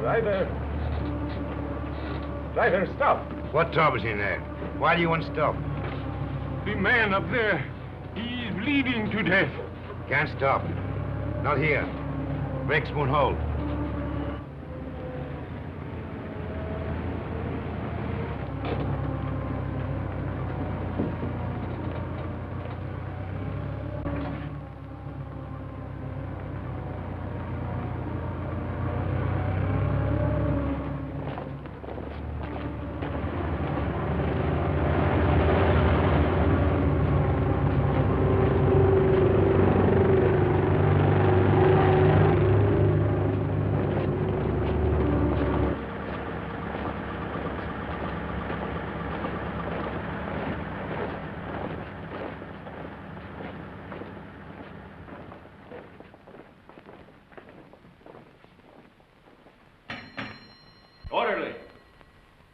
Driver! Driver, stop! What trouble's in there? Why do you want to stop? The man up there, he's bleeding to death. Can't stop. Not here. Brakes won't hold. Orderly!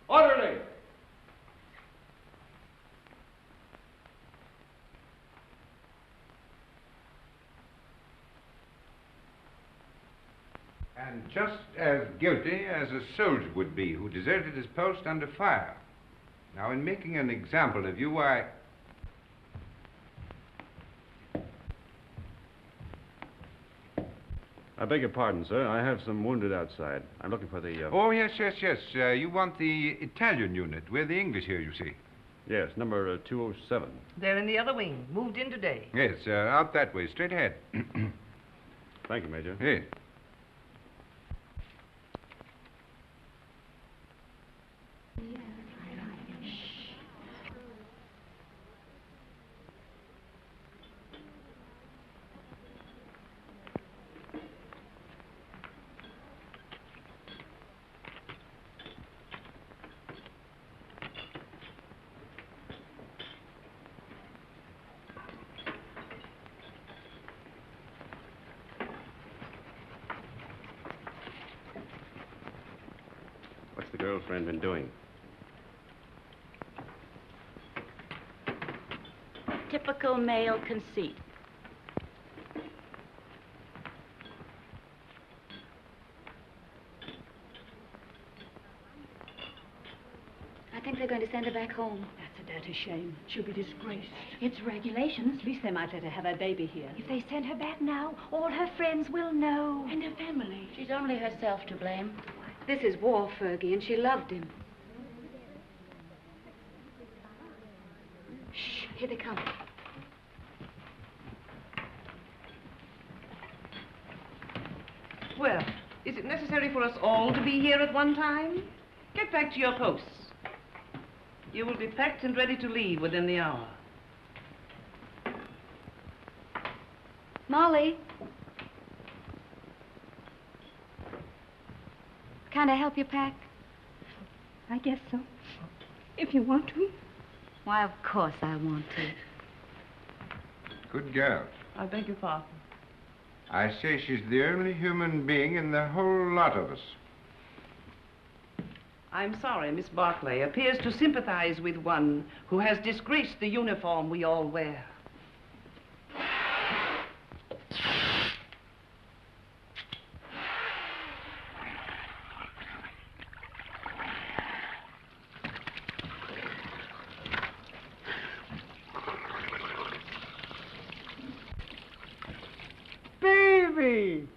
Orderly! And just as guilty as a soldier would be who deserted his post under fire. Now, in making an example of you, I beg your pardon, sir. I have some wounded outside. I'm looking for the... Oh, yes. You want the Italian unit. We're the English here, you see. Yes, number 207. They're in the other wing. Moved in today. Yes, out that way, straight ahead. Thank you, Major. Yes. What's the girlfriend been doing? Typical male conceit. I think they're going to send her back home. That's a dirty shame. She'll be disgraced. It's regulations. At least they might let her have her baby here. If they send her back now, all her friends will know. And her family. She's only herself to blame. This is war, Fergie, and she loved him. Shh, here they come. Well, is it necessary for us all to be here at one time? Get back to your posts. You will be packed and ready to leave within the hour. Molly. Can I help you pack? I guess so. If you want to. Why, of course I want to. Good girl. I beg your pardon. I say she's the only human being in the whole lot of us. I'm sorry, Miss Barclay appears to sympathize with one who has disgraced the uniform we all wear.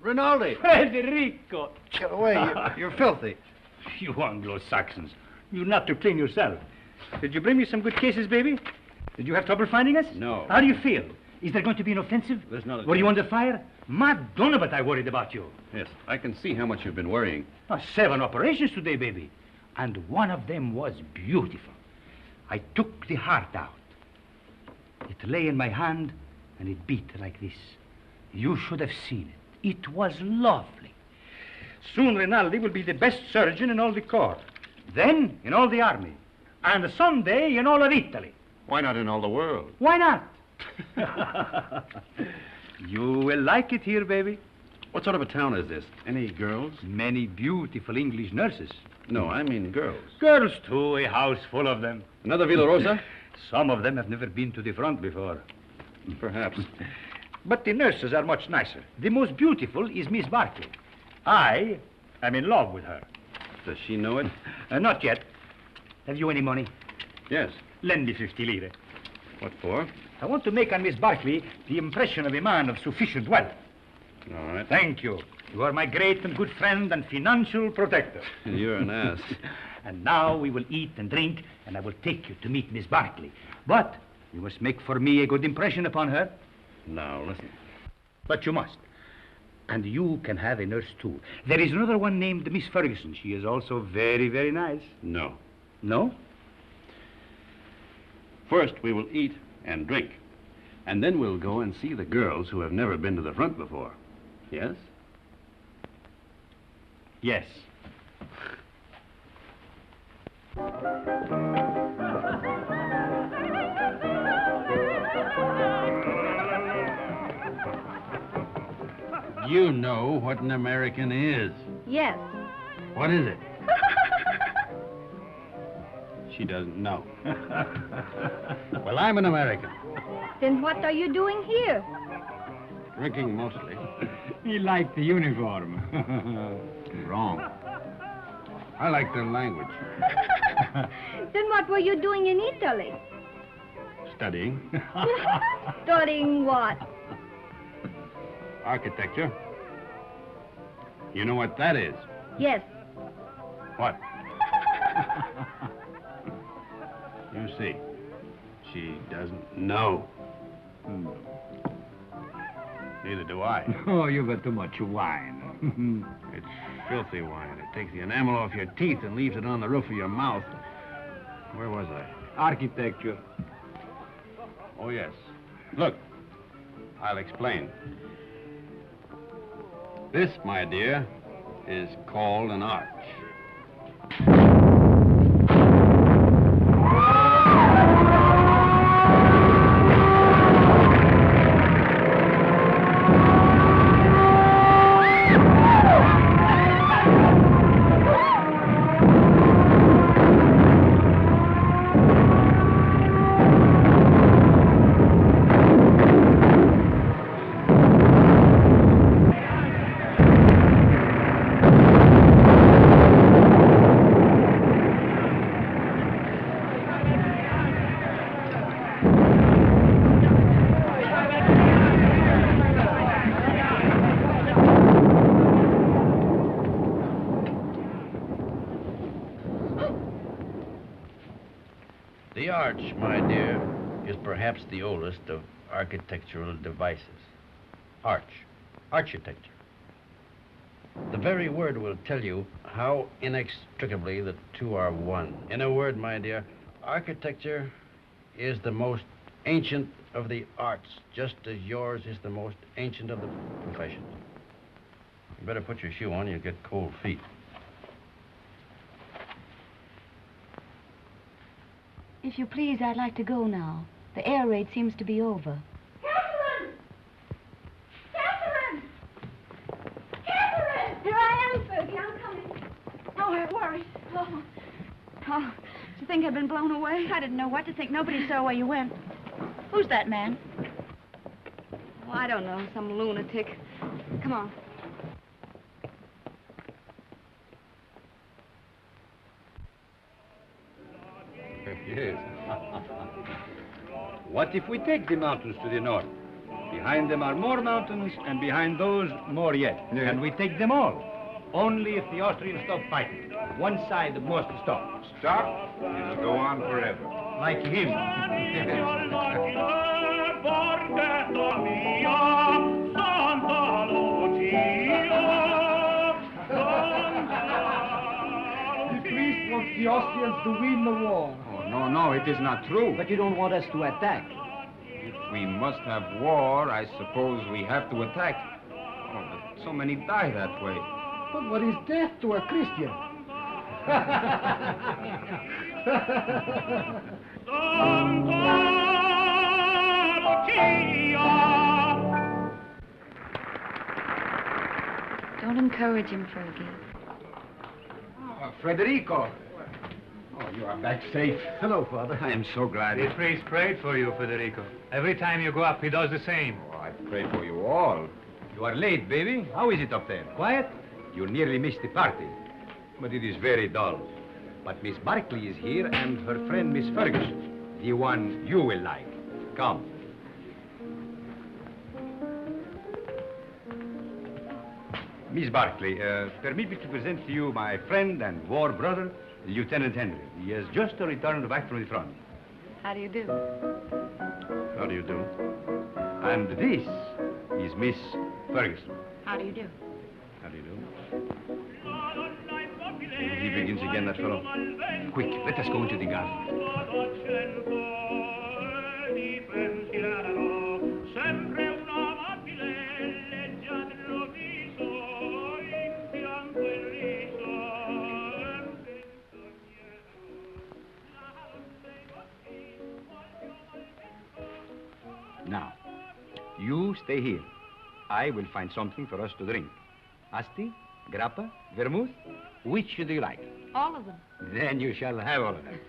Rinaldi! Federico! Get away. You're filthy. You Anglo-Saxons. You not to clean yourself. Did you bring me some good cases, baby? Did you have trouble finding us? No. How do you feel? Is there going to be an offensive? There's not a Were you chance. under fire? Madonna, but I worried about you. Yes, I can see how much you've been worrying. 7 operations today, baby. And one of them was beautiful. I took the heart out. It lay in my hand, and it beat like this. You should have seen it. It was lovely. Soon Rinaldi will be the best surgeon in all the corps. Then in all the army. And someday in all of Italy. Why not in all the world? Why not? You will like it here, baby. What sort of a town is this? Any girls? Many beautiful English nurses. No, I mean girls. Girls, too, a house full of them. Another Villa Rosa? Some of them have never been to the front before. Perhaps. But the nurses are much nicer. The most beautiful is Miss Barclay. I I'm in love with her. Does she know it? Not yet. Have you any money? Yes. Lend me 50 lire. What for? I want to make on Miss Barkley the impression of a man of sufficient wealth. All right. Thank you. You are my great and good friend and financial protector. You're an ass. And now we will eat and drink, and I will take you to meet Miss Barkley. But you must make for me a good impression upon her. Now, listen. But you must. And you can have a nurse, too. There is another one named Miss Ferguson. She is also very, very nice. No. No? First, we will eat and drink. And then we'll go and see the girls who have never been to the front before. Yes? Yes. You know what an American is. Yes. What is it? She doesn't know. Well, I'm an American. Then what are you doing here? Drinking mostly. He liked the uniform. Wrong. I like their language. Then what were you doing in Italy? Studying. Studying what? Architecture. You know what that is? Yes. What? You see, she doesn't know. Neither do I. Oh, you've got too much wine. It's filthy wine. It takes the enamel off your teeth and leaves it on the roof of your mouth. Where was I? Architecture. Oh, yes. Look, I'll explain. This, my dear, is called an arch. The arch, my dear, is perhaps the oldest of architectural devices. Arch. Architecture. The very word will tell you how inextricably the two are one. In a word, my dear, architecture is the most ancient of the arts, just as yours is the most ancient of the professions. You better put your shoe on, you'll get cold feet. If you please, I'd like to go now. The air raid seems to be over. Catherine! Catherine! Catherine! Here I am, Fergie. I'm coming. Oh, I'm worried. Oh. Oh, did you think I'd been blown away? I didn't know what to think. Nobody saw where you went. Who's that man? Oh, I don't know. Some lunatic. Come on. Yes. What if we take the mountains to the north? Behind them are more mountains, and behind those, more yet. Yeah. And we take them all. Only if the Austrians stop fighting. One side must stop. Stop? It'll go on forever. Like him. The priest wants the Austrians to win the war. Oh, no, it is not true. But you don't want us to attack. If we must have war, I suppose we have to attack. Oh, but so many die that way. But what is death to a Christian? Don't encourage him, Fergie. Federico. Oh, you are back safe. Hello, Father. I am so glad. The priest prayed for you, Federico. Every time you go up, he does the same. Oh, I pray for you all. You are late, baby. How is it up there? Quiet? You nearly missed the party. But it is very dull. But Miss Barkley is here and her friend Miss Ferguson. The one you will like. Come. Miss Barkley, permit me to present to you my friend and war brother, Lieutenant Henry. He has just returned back from the front. How do you do? How do you do? And this is Miss Ferguson. How do you do? How do you do? He begins again, that fellow. Quick, let us go into the garden. Now, you stay here. I will find something for us to drink. Asti, grappa, vermouth, which do you like? All of them. Then you shall have all of them.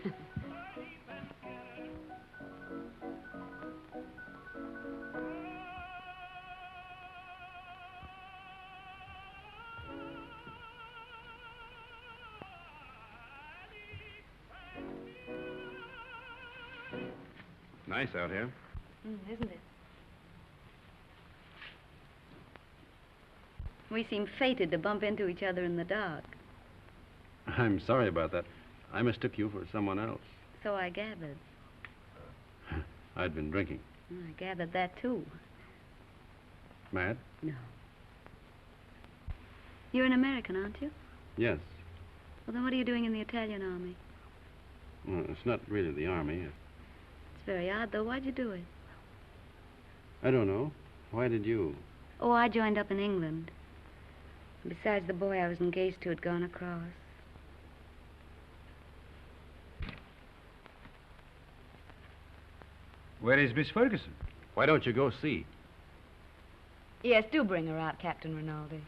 Nice out here. Isn't it? We seem fated to bump into each other in the dark. I'm sorry about that. I mistook you for someone else. So I gathered. I'd been drinking. I gathered that, too. Mad? No. You're an American, aren't you? Yes. Well, then what are you doing in the Italian army? Well, it's not really the army. It's very odd, though. Why'd you do it? I don't know. Why did you? Oh, I joined up in England. Besides, the boy I was engaged to had gone across. Where is Miss Ferguson? Why don't you go see? Yes, do bring her out, Captain Rinaldi.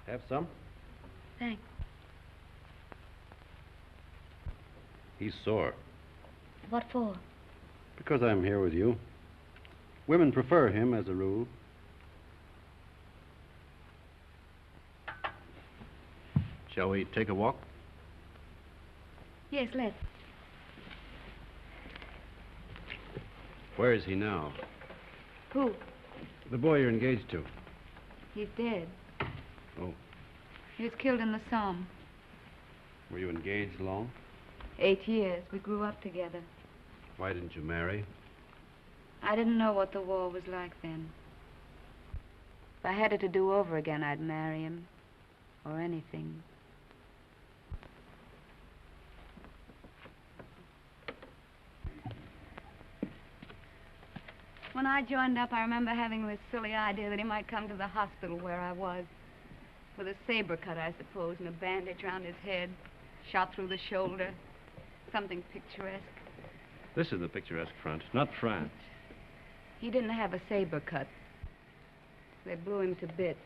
Have some? Thanks. He's sore. What for? Because I'm here with you. Women prefer him as a rule. Shall we take a walk? Yes, let's. Where is he now? Who? The boy you're engaged to. He's dead. Oh. He was killed in the Somme. Were you engaged long? 8 years. We grew up together. Why didn't you marry? I didn't know what the war was like then. If I had it to do over again, I'd marry him. Or anything. When I joined up, I remember having this silly idea that he might come to the hospital where I was. With a saber cut, I suppose, and a bandage around his head. Shot through the shoulder. Something picturesque. This is the picturesque front, not France. He didn't have a saber cut. They blew him to bits.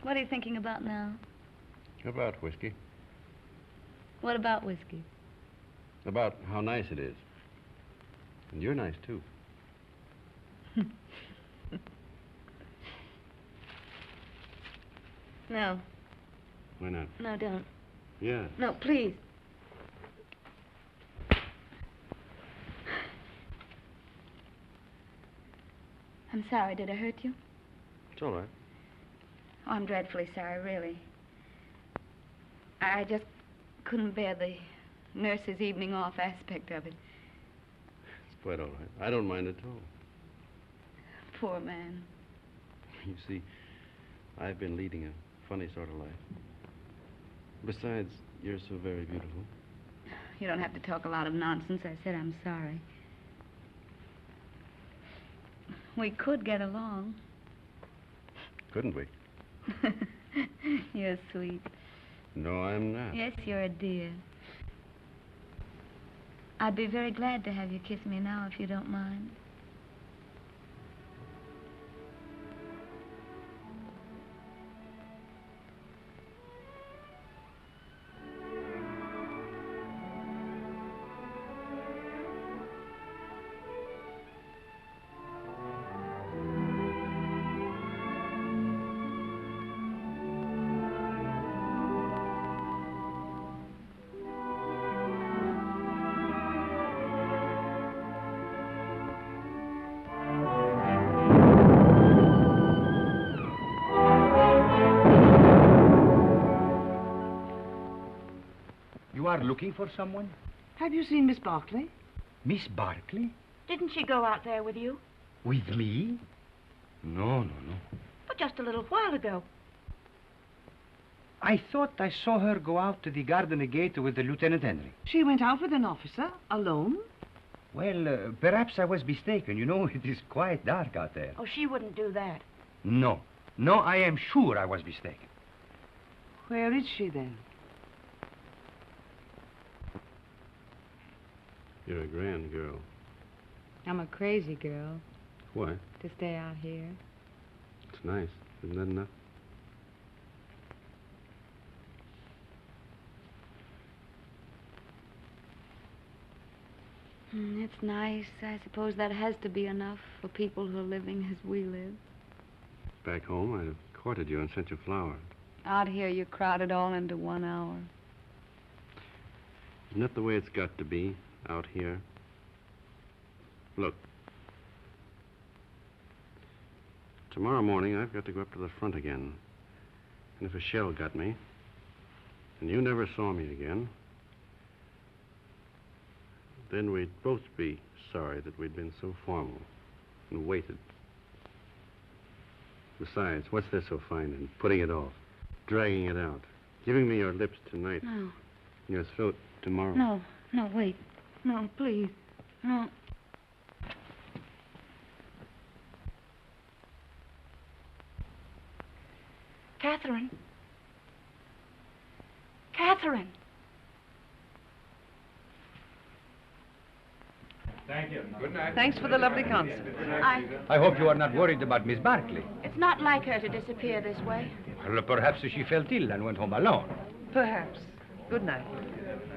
What are you thinking about now? About whiskey. What about whiskey? About how nice it is. And you're nice, too. No. Why not? No, don't. Yeah. No, please. I'm sorry. Did I hurt you? It's all right. Oh, I'm dreadfully sorry, really. I just couldn't bear the nurse's evening off aspect of it. It's quite all right. I don't mind at all. Poor man. You see, I've been leading a funny sort of life. Besides, you're so very beautiful. You don't have to talk a lot of nonsense. I said I'm sorry. We could get along. Couldn't we? You're sweet. No, I'm not. Yes, you're a dear. I'd be very glad to have you kiss me now, if you don't mind. You are looking for someone? Have you seen Miss Barclay? Miss Barclay? Didn't she go out there with you? With me? No. But just a little while ago. I thought I saw her go out to the garden gate with the Lieutenant Henry. She went out with an officer, alone? Well, perhaps I was mistaken. You know, it is quite dark out there. Oh, she wouldn't do that. No, I am sure I was mistaken. Where is she, then? You're a grand girl. I'm a crazy girl Why? to stay out here. It's nice. Isn't that enough? It's nice. I suppose that has to be enough for people who are living as we live. Back home, I'd have courted you and sent you flowers. Out here, you crowd it all into 1 hour. Isn't that the way it's got to be out here? Look. Tomorrow morning, I've got to go up to the front again. And if a shell got me, and you never saw me again, then we'd both be sorry that we'd been so formal and waited. Besides, what's there so fine in putting it off, dragging it out, giving me your lips tonight, No. your throat tomorrow? No, wait. No, please. No. Catherine. Catherine. Thank you. Good night. Thanks for the lovely concert. I hope you are not worried about Miss Barclay. It's not like her to disappear this way. Well, perhaps she felt ill and went home alone. Perhaps. Good night.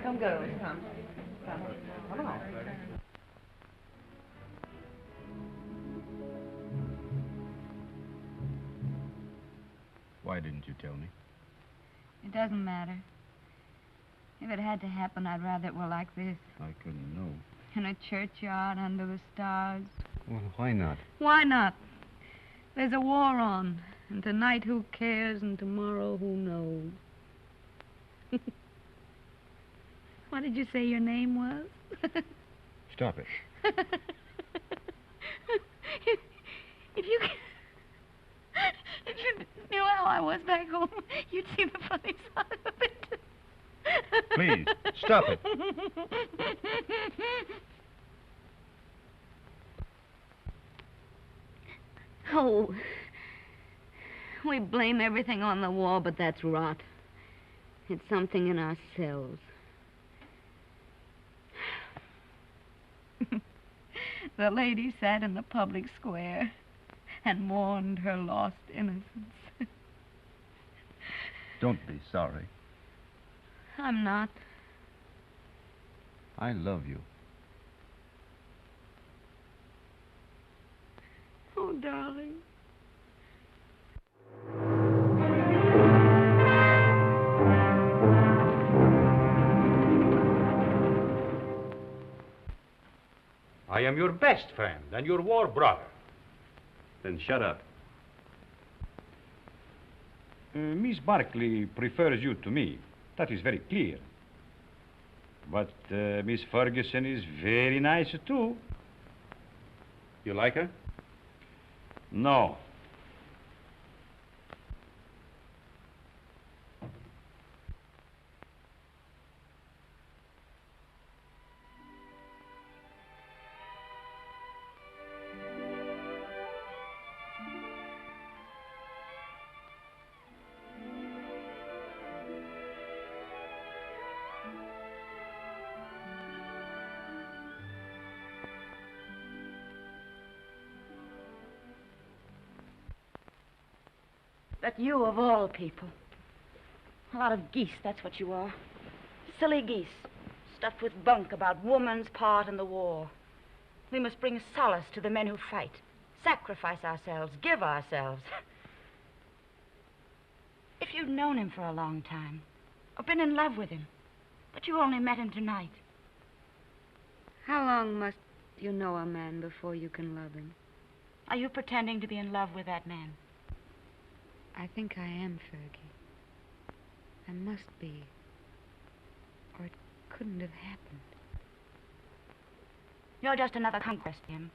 Come, girls, come. Come along. Why didn't you tell me? It doesn't matter. If it had to happen, I'd rather it were like this. I couldn't know. In a churchyard under the stars. Well, why not? Why not? There's a war on. And tonight, who cares? And tomorrow, who knows? What did you say your name was? Stop it. If you knew how I was back home, you'd see the funny side of it. Please, stop it. Oh, we blame everything on the war, but that's rot. It's something in ourselves. The lady sat in the public square and mourned her lost innocence. Don't be sorry. I'm not. I love you. Oh, darling. I am your best friend and your war brother. Then shut up. Miss Barclay prefers you to me. That is very clear. But Miss Ferguson is very nice, too. You like her? No. But you, of all people. A lot of geese, that's what you are. Silly geese, stuffed with bunk about woman's part in the war. We must bring solace to the men who fight, sacrifice ourselves, give ourselves. If you'd known him for a long time, or been in love with him, but you only met him tonight. How long must you know a man before you can love him? Are you pretending to be in love with that man? I think I am, Fergie. I must be. Or it couldn't have happened. You're just another conquest to him.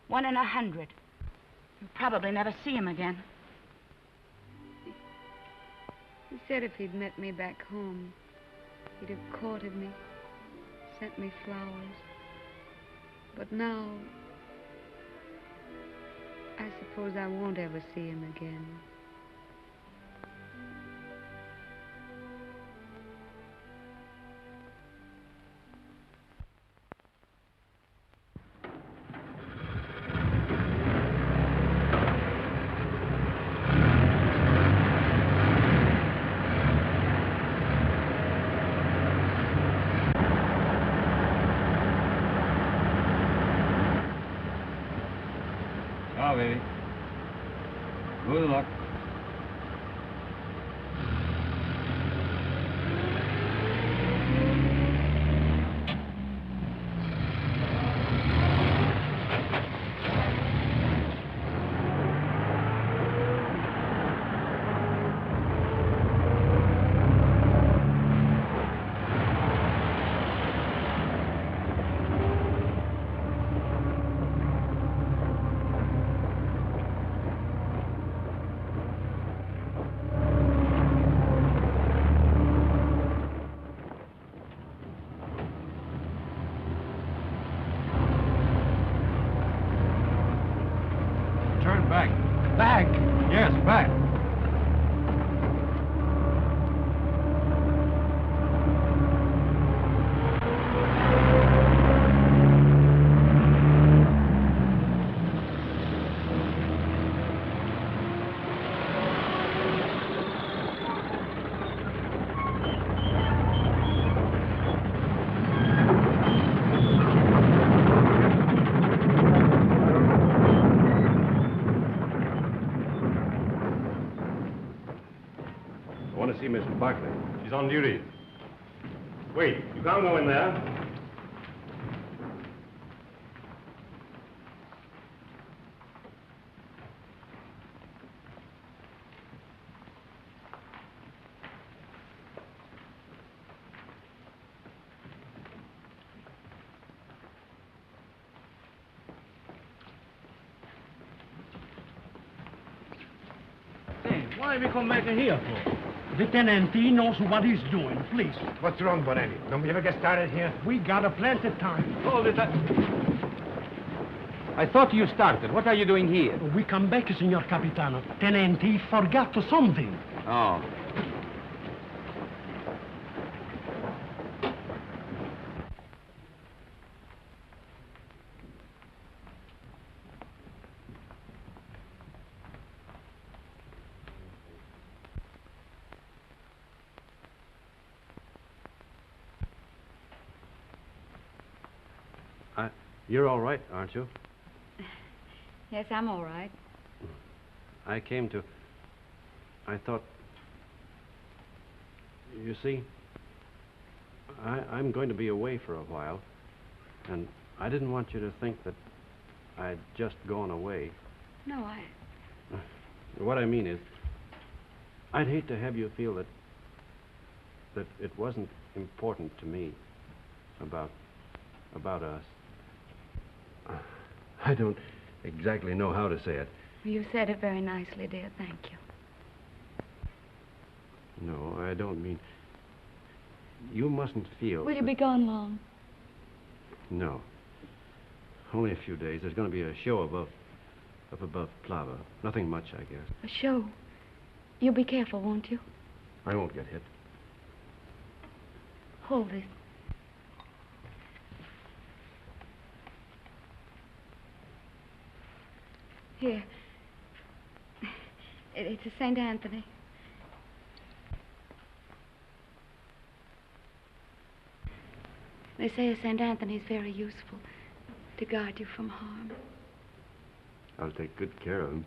1 in 100. You'll probably never see him again. He said if he'd met me back home, he'd have courted me, sent me flowers. But now, I suppose I won't ever see him again. Ciao, baby. Good luck. Back. Back? Yes, back. I want to see Miss Barclay. She's on duty. Wait, you can't go in there. Why we come back here for? The tenant, he knows what he's doing, please. What's wrong, Bonetti? Don't we ever get started here? We got a plenty of time. Hold it. I thought you started. What are you doing here? We come back, Signor Capitano. Tenant, he forgot something. Oh. You're all right, aren't you? Yes, I'm all right. I thought... You see, I'm going to be away for a while, and I didn't want you to think that I'd just gone away. No, What I mean is, I'd hate to have you feel that it wasn't important to me about us. I don't exactly know how to say it. You said it very nicely, dear. Thank you. No, I don't mean... You mustn't feel... Will you be gone long? No. Only a few days. There's going to be a show up above Plava. Nothing much, I guess. A show? You'll be careful, won't you? I won't get hit. Hold this. Here. It's a St. Anthony. They say a St. Anthony's very useful to guard you from harm. I'll take good care of him.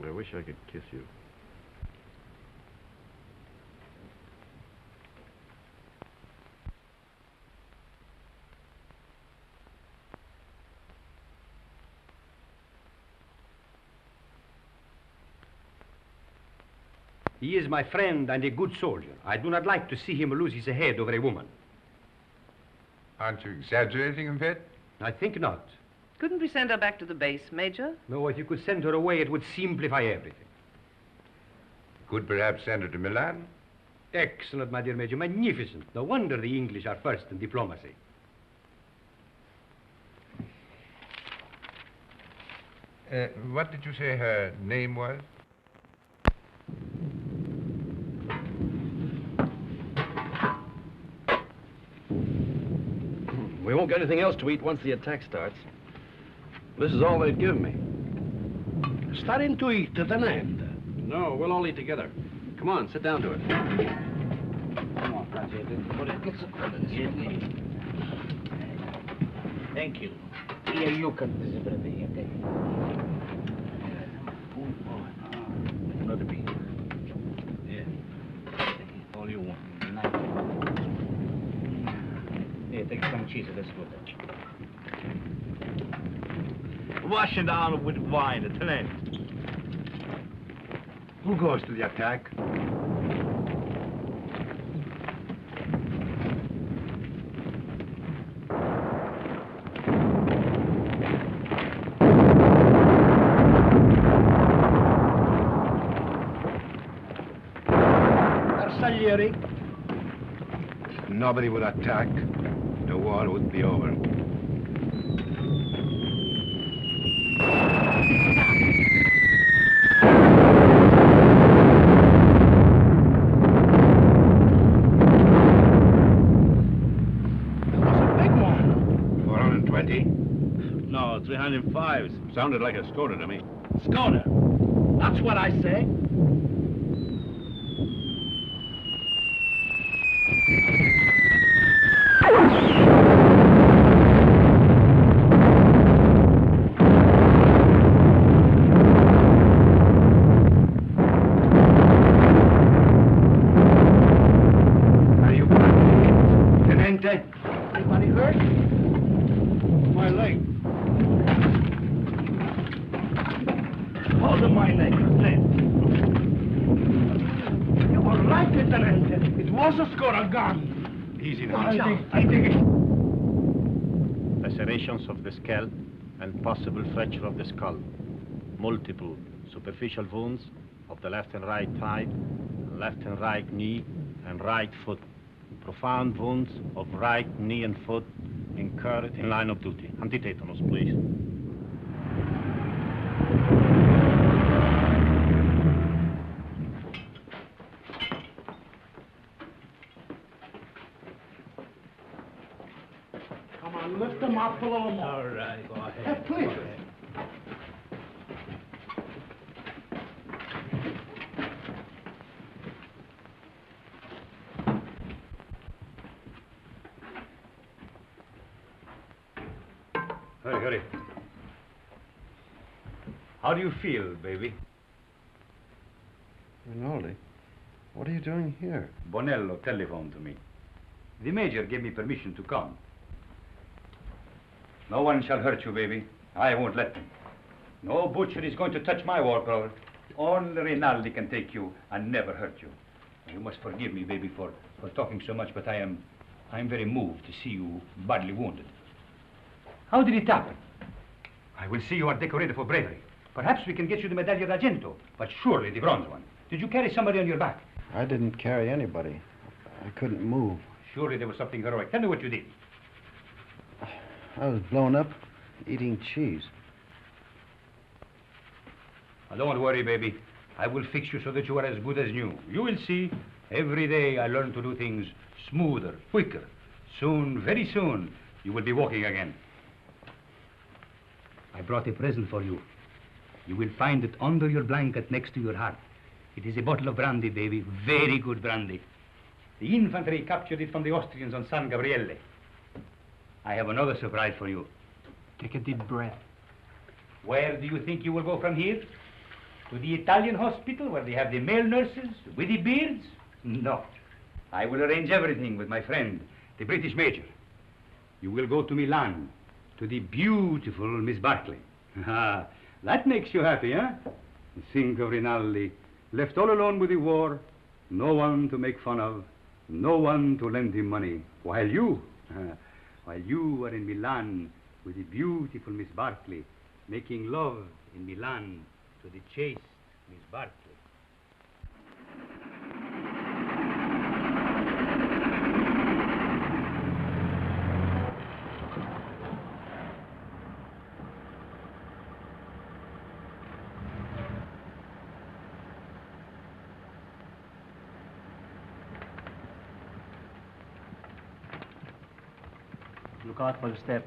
I wish I could kiss you. He is my friend and a good soldier. I do not like to see him lose his head over a woman. Aren't you exaggerating a bit? I think not. Couldn't we send her back to the base, Major? No, if you could send her away, it would simplify everything. Could perhaps send her to Milan? Excellent, my dear Major. Magnificent. No wonder the English are first in diplomacy. What did you say her name was? We won't get anything else to eat once the attack starts. This is all they'd give me. Starting to eat at an end. No, we'll all eat together. Come on, sit down to it. Come on, thank you. Here you cut this everything, okay? Another piece. Yeah. All you want. Here, take some cheese. Let's go. Wash it down with wine at an end. Who goes to the attack? Arsaglieri. Nobody would attack. The war would be over. No, 305. Sounded like a Skoda to me. Skoda. That's what I say. Are you Tenente? Anybody hurt? My leg. Hold my leg, Lieutenant. You were right, Lieutenant. It was a Skoda gun. Easy now. now. I think it... Lacerations of the scalp and possible fracture of the skull. Multiple superficial wounds of the left and right thigh, left and right knee, and right foot. Profound wounds of right knee and foot incurred in line of duty. Antitetanus, please. Come on, lift them up a little more. All right, go ahead. Please. Hurry. How do you feel, baby? Rinaldi, what are you doing here? Bonello telephoned to me. The major gave me permission to come. No one shall hurt you, baby. I won't let them. No butcher is going to touch my war. Only Rinaldi can take you and never hurt you. You must forgive me, baby, for talking so much, but I'm very moved to see you badly wounded. How did it happen? I will see you are decorated for bravery. Perhaps we can get you the Medaglia d'Argento, but surely the bronze one. Did you carry somebody on your back? I didn't carry anybody. I couldn't move. Surely there was something heroic. Tell me what you did. I was blown up eating cheese. Now, don't worry, baby. I will fix you so that you are as good as new. You will see. Every day I learn to do things smoother, quicker. Soon, very soon, you will be walking again. I brought a present for you. You will find it under your blanket next to your heart. It is a bottle of brandy, baby. Very good brandy. The infantry captured it from the Austrians on San Gabriele. I have another surprise for you. Take a deep breath. Where do you think you will go from here? To the Italian hospital where they have the male nurses with the beards? No. I will arrange everything with my friend, the British major. You will go to Milan, to the beautiful Miss Barclay. Ah, that makes you happy, huh? Think of Rinaldi, left all alone with the war, no one to make fun of, no one to lend him money, while you are in Milan with the beautiful Miss Barclay, making love in Milan to the chaste Miss Barclay. Look out for the step.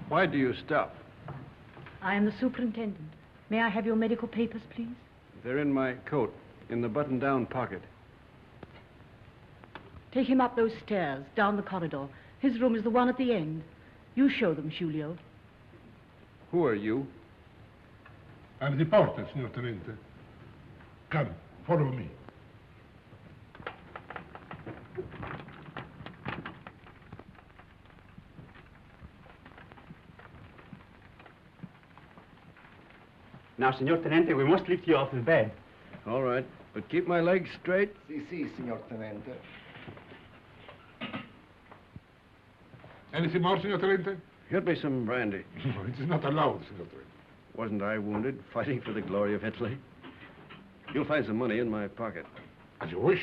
Why do you stop? I am the superintendent. May I have your medical papers, please? They're in my coat, in the button-down pocket. Take him up those stairs, down the corridor. His room is the one at the end. You show them, Giulio. Who are you? I'm the porter, signor Tenente. Come, follow me. Now, Signor Tenente, we must lift you off the bed. All right, but keep my legs straight. Sì, signor Tenente. Anything more, signor Tenente? Get me some brandy. No, it is not allowed, signor Tenente. Wasn't I wounded, fighting for the glory of Italy? You'll find some money in my pocket. As you wish.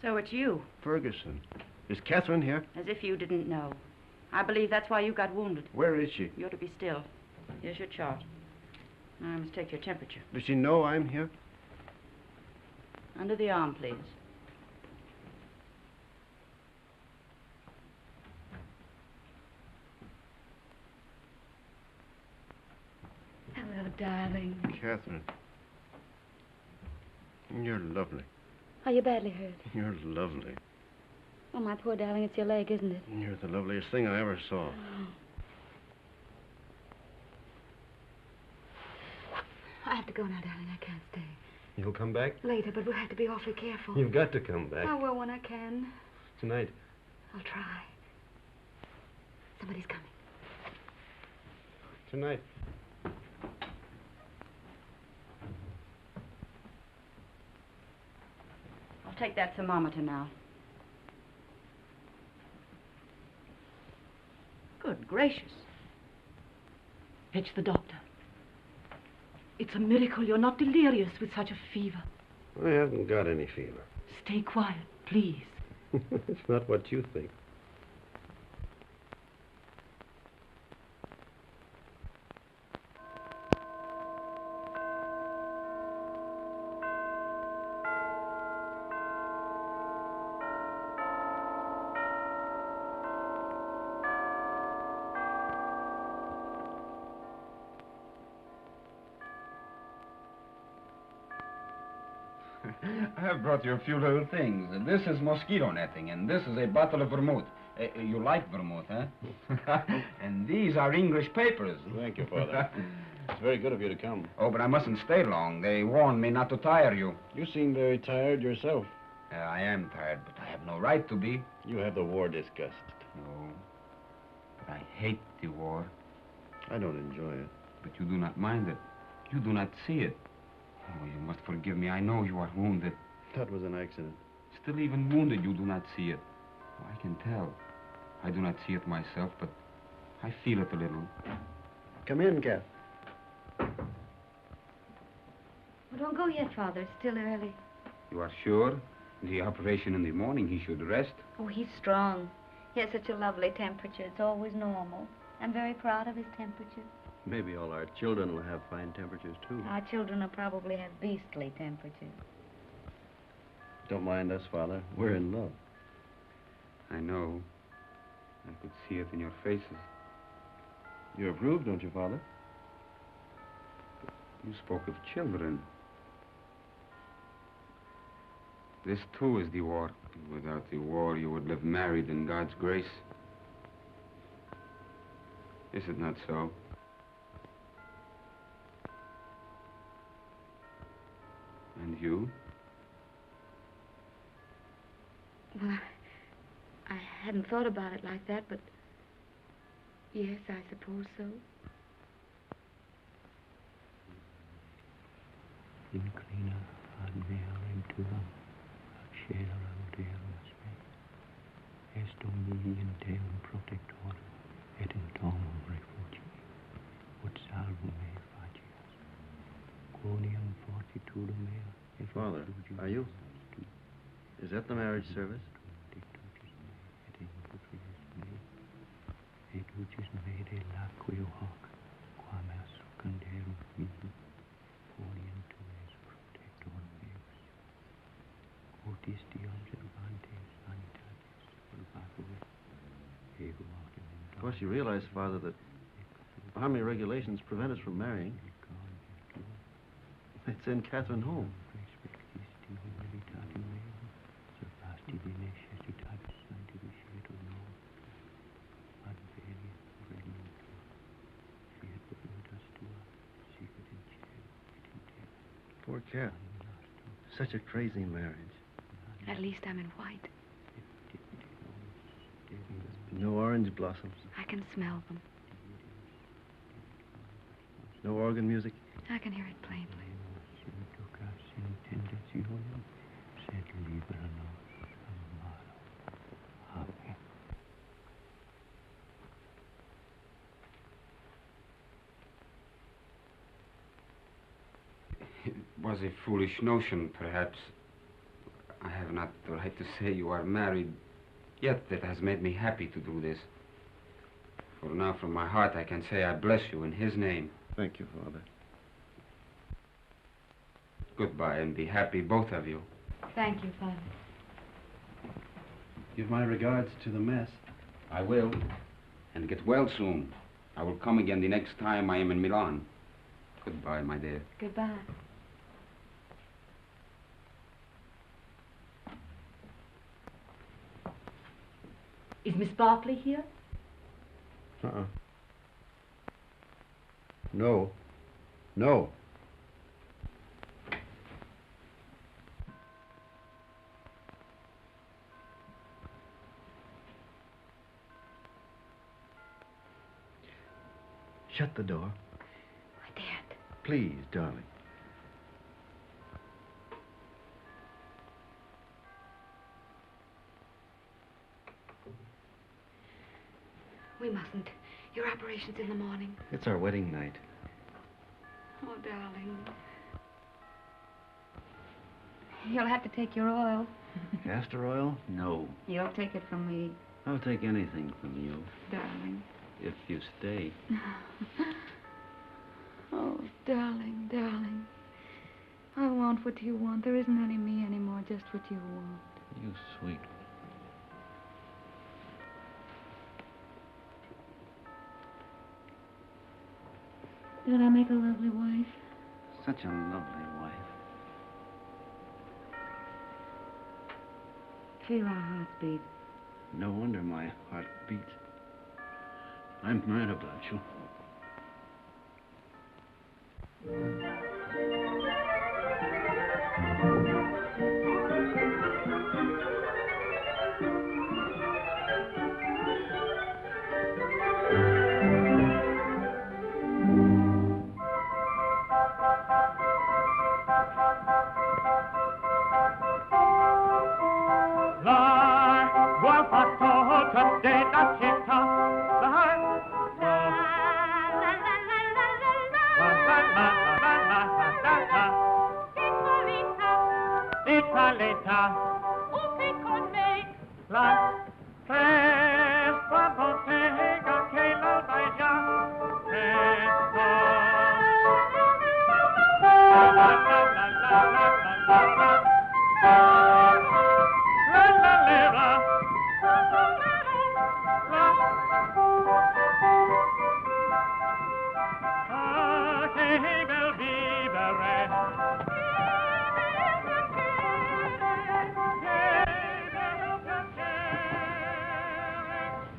So it's you. Ferguson. Is Catherine here? As if you didn't know. I believe that's why you got wounded. Where is she? You ought to be still. Here's your chart. Now I must take your temperature. Does she know I'm here? Under the arm, please. Hello, darling. Catherine. You're lovely. Are you badly hurt? You're lovely. Oh, my poor darling, it's your leg, isn't it? You're the loveliest thing I ever saw. I have to go now, darling. I can't stay. You'll come back? Later, but we'll have to be awfully careful. You've got to come back. I will when I can. Tonight. I'll try. Somebody's coming. Tonight. I'll take that thermometer now. Good gracious. Fetch the doctor. It's a miracle you're not delirious with such a fever. I haven't got any fever. Stay quiet, please. It's not what you think. I have brought you a few little things. This is mosquito netting, and this is a bottle of vermouth. You like vermouth, huh? And these are English papers. Thank you, Father. It's very good of you to come. Oh, but I mustn't stay long. They warned me not to tire you. You seem very tired yourself. I am tired, but I have no right to be. You have the war disgust. No, but I hate the war. I don't enjoy it. But you do not mind it. You do not see it. Oh, you must forgive me. I know you are wounded. That was an accident. Still, even wounded, you do not see it. Oh, I can tell. I do not see it myself, but I feel it a little. Come in, Kath. Well, don't go yet, Father. It's still early. You are sure? The operation in the morning, he should rest. Oh, he's strong. He has such a lovely temperature. It's always normal. I'm very proud of his temperature. Maybe all our children will have fine temperatures, too. Our children will probably have beastly temperatures. Don't mind us, Father. We're in love. I know. I could see it in your faces. You approve, don't you, Father? You spoke of children. This, too, is the war. Without the war, you would live married in God's grace. Is it not so? And you? Well, I hadn't thought about it like that, but yes, I suppose so. Inclina ad mea venturam, accederam Deus me. Est Domini in Deum protectorum, et in domum refugii, ut salvum me facias. Quoniam fortitudum mea, et Father, are you? Is that the marriage service? Et ucis me de laqueo hoc, quam est succanderum mihi, quoniam tu es protectorum meus. Otis die observantes sanitatis purgatori, ego autem. Of course, you realize, Father, that army regulations prevent us from marrying. They'd send Catherine home. Poor Cat. Such a crazy marriage. At least I'm in white. No orange blossoms. I can smell them. No organ music. I can hear it plainly. It was a foolish notion, perhaps. I have not the right to say you are married, yet that has made me happy to do this. For now, from my heart, I can say I bless you in his name. Thank you, Father. Goodbye, and be happy, both of you. Thank you, Father. Give my regards to the mess. I will. And get well soon. I will come again the next time I am in Milan. Goodbye, my dear. Goodbye. Is Miss Barclay here? No. No. Shut the door. I daren't. Please, darling. We mustn't. Your operation's in the morning. It's our wedding night. Oh, darling. You'll have to take your oil. Castor oil? No. You'll take it from me, I'll take anything from you. darling. If you stay. Oh, darling, darling. I want what you want. There isn't any me anymore, just what you want. You sweet. Did I make a lovely wife? Such a lovely wife. Feel our hearts beat. No wonder my heart beats. I'm mad about you.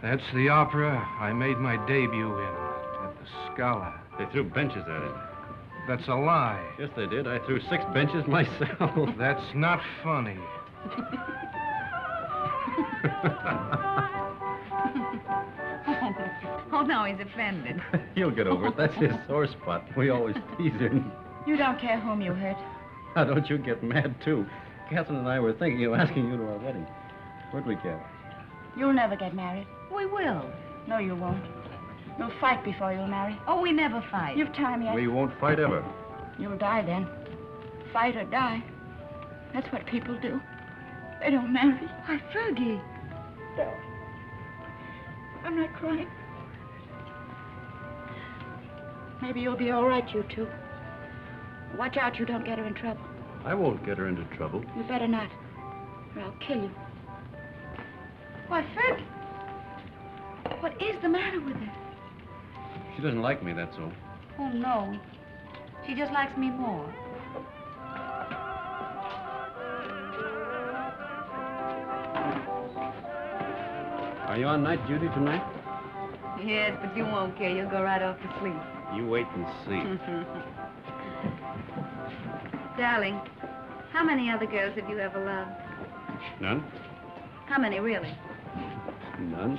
That's the opera I made my debut in at the Scala. They threw benches at it. That's a lie. Yes, they did. I threw 6 benches myself. That's not funny. Oh, no, he's offended. He'll get over it. That's his sore spot. We always tease him. You don't care whom you hurt. Now, don't you get mad, too. Catherine and I were thinking of asking you to our wedding. Where'd we get? You'll never get married. We will. No, you won't. You'll fight before you'll marry. Oh, we never fight. You've time yet. We won't fight ever. You'll die then. Fight or die. That's what people do. They don't marry. Why, Fergie. No. I'm not crying. Maybe you'll be all right, you two. Watch out you don't get her in trouble. I won't get her into trouble. You better not, or I'll kill you. Why, Fergie. What is the matter with her? She doesn't like me, that's all. Oh, no. She just likes me more. Are you on night duty tonight? Yes, but you won't care. You'll go right off to sleep. You wait and see. Darling, how many other girls have you ever loved? None? How many, really? None.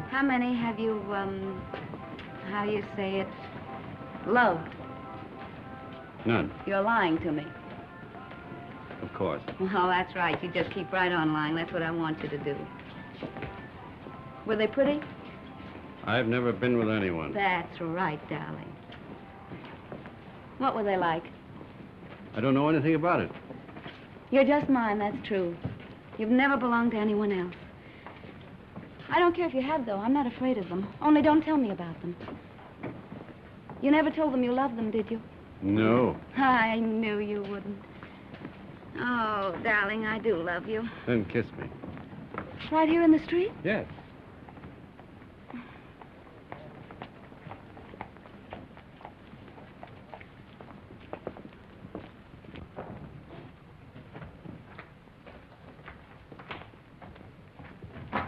How many have you, how do you say it, loved? None, You're lying to me. of course. Well, that's right. You just keep right on lying. That's what I want you to do. Were they pretty? I've never been with anyone. That's right, darling. What were they like? I don't know anything about it. You're just mine, that's true. You've never belonged to anyone else. I don't care if you have, though. I'm not afraid of them. Only don't tell me about them. You never told them you loved them, did you? No. I knew you wouldn't. Oh, darling, I do love you. Then kiss me. Right here in the street? Yes.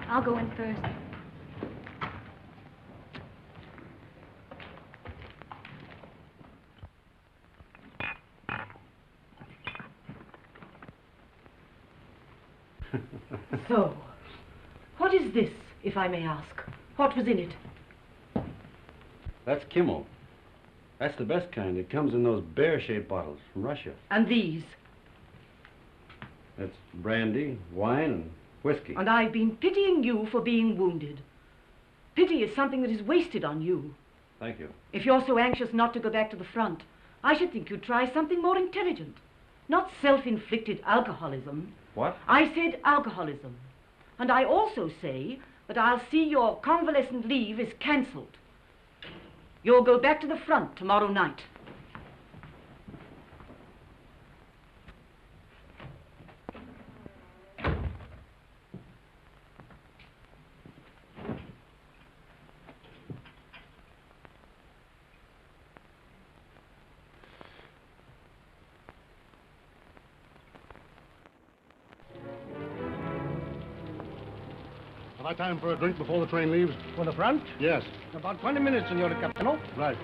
I'll go in first. So, what is this, if I may ask? What was in it? That's Kimmel. That's the best kind. It comes in those bear-shaped bottles from Russia. And these? That's brandy, wine, and whiskey. And I've been pitying you for being wounded. Pity is something that is wasted on you. Thank you. If you're so anxious not to go back to the front, I should think you'd try something more intelligent. Not self-inflicted alcoholism. What? I said alcoholism. And I also say that I'll see your convalescent leave is cancelled. You'll go back to the front tomorrow night. Have I time for a drink before the train leaves? For the front? Yes. About 20 minutes, Senor Capitano. Right.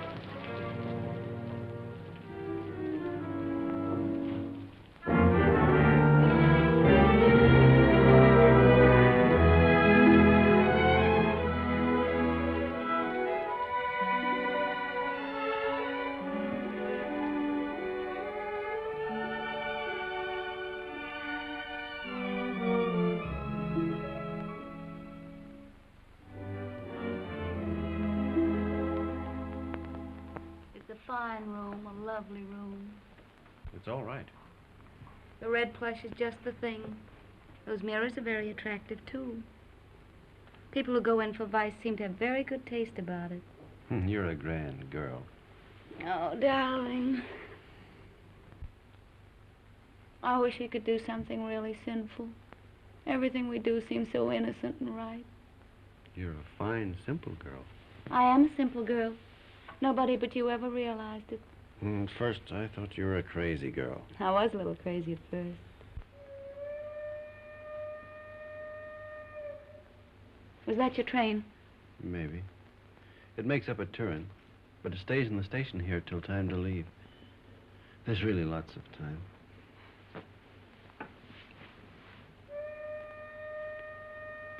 It's a fine room, a lovely room. It's all right. The red plush is just the thing. Those mirrors are very attractive, too. People who go in for vice seem to have very good taste about it. You're a grand girl. Oh, darling. I wish he could do something really sinful. Everything we do seems so innocent and right. You're a fine, simple girl. I am a simple girl. Nobody but you ever realized it. At first, I thought you were a crazy girl. I was a little crazy at first. Was that your train? Maybe. It makes up at Turin, but it stays in the station here till time to leave. There's really lots of time.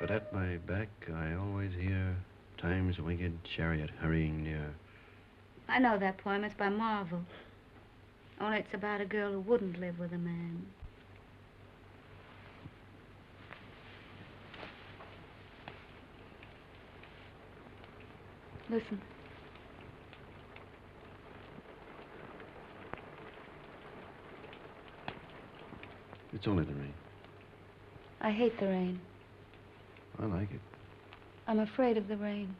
But at my back, I always hear time's winged chariot hurrying near. I know that poem. It's by Marvel. Only it's about a girl who wouldn't live with a man. Listen. It's only the rain. I hate the rain. I like it. I'm afraid of the rain.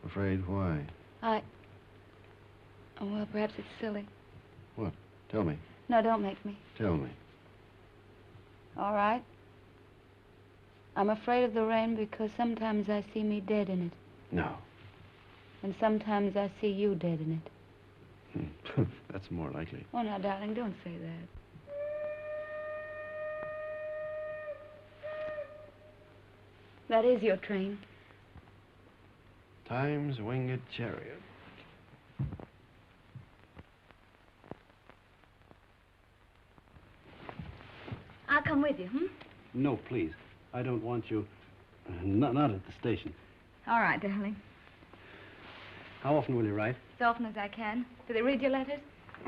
Afraid why? Oh, well, perhaps it's silly. What? Tell me. No, don't make me. Tell me. All right. I'm afraid of the rain because sometimes I see me dead in it. No. And sometimes I see you dead in it. That's more likely. Oh, now, darling, don't say that. That is your train. Time's winged chariot. I'll come with you, No, please. I don't want you. Not at the station. All right, darling. How often will you write? As often as I can. Do they read your letters?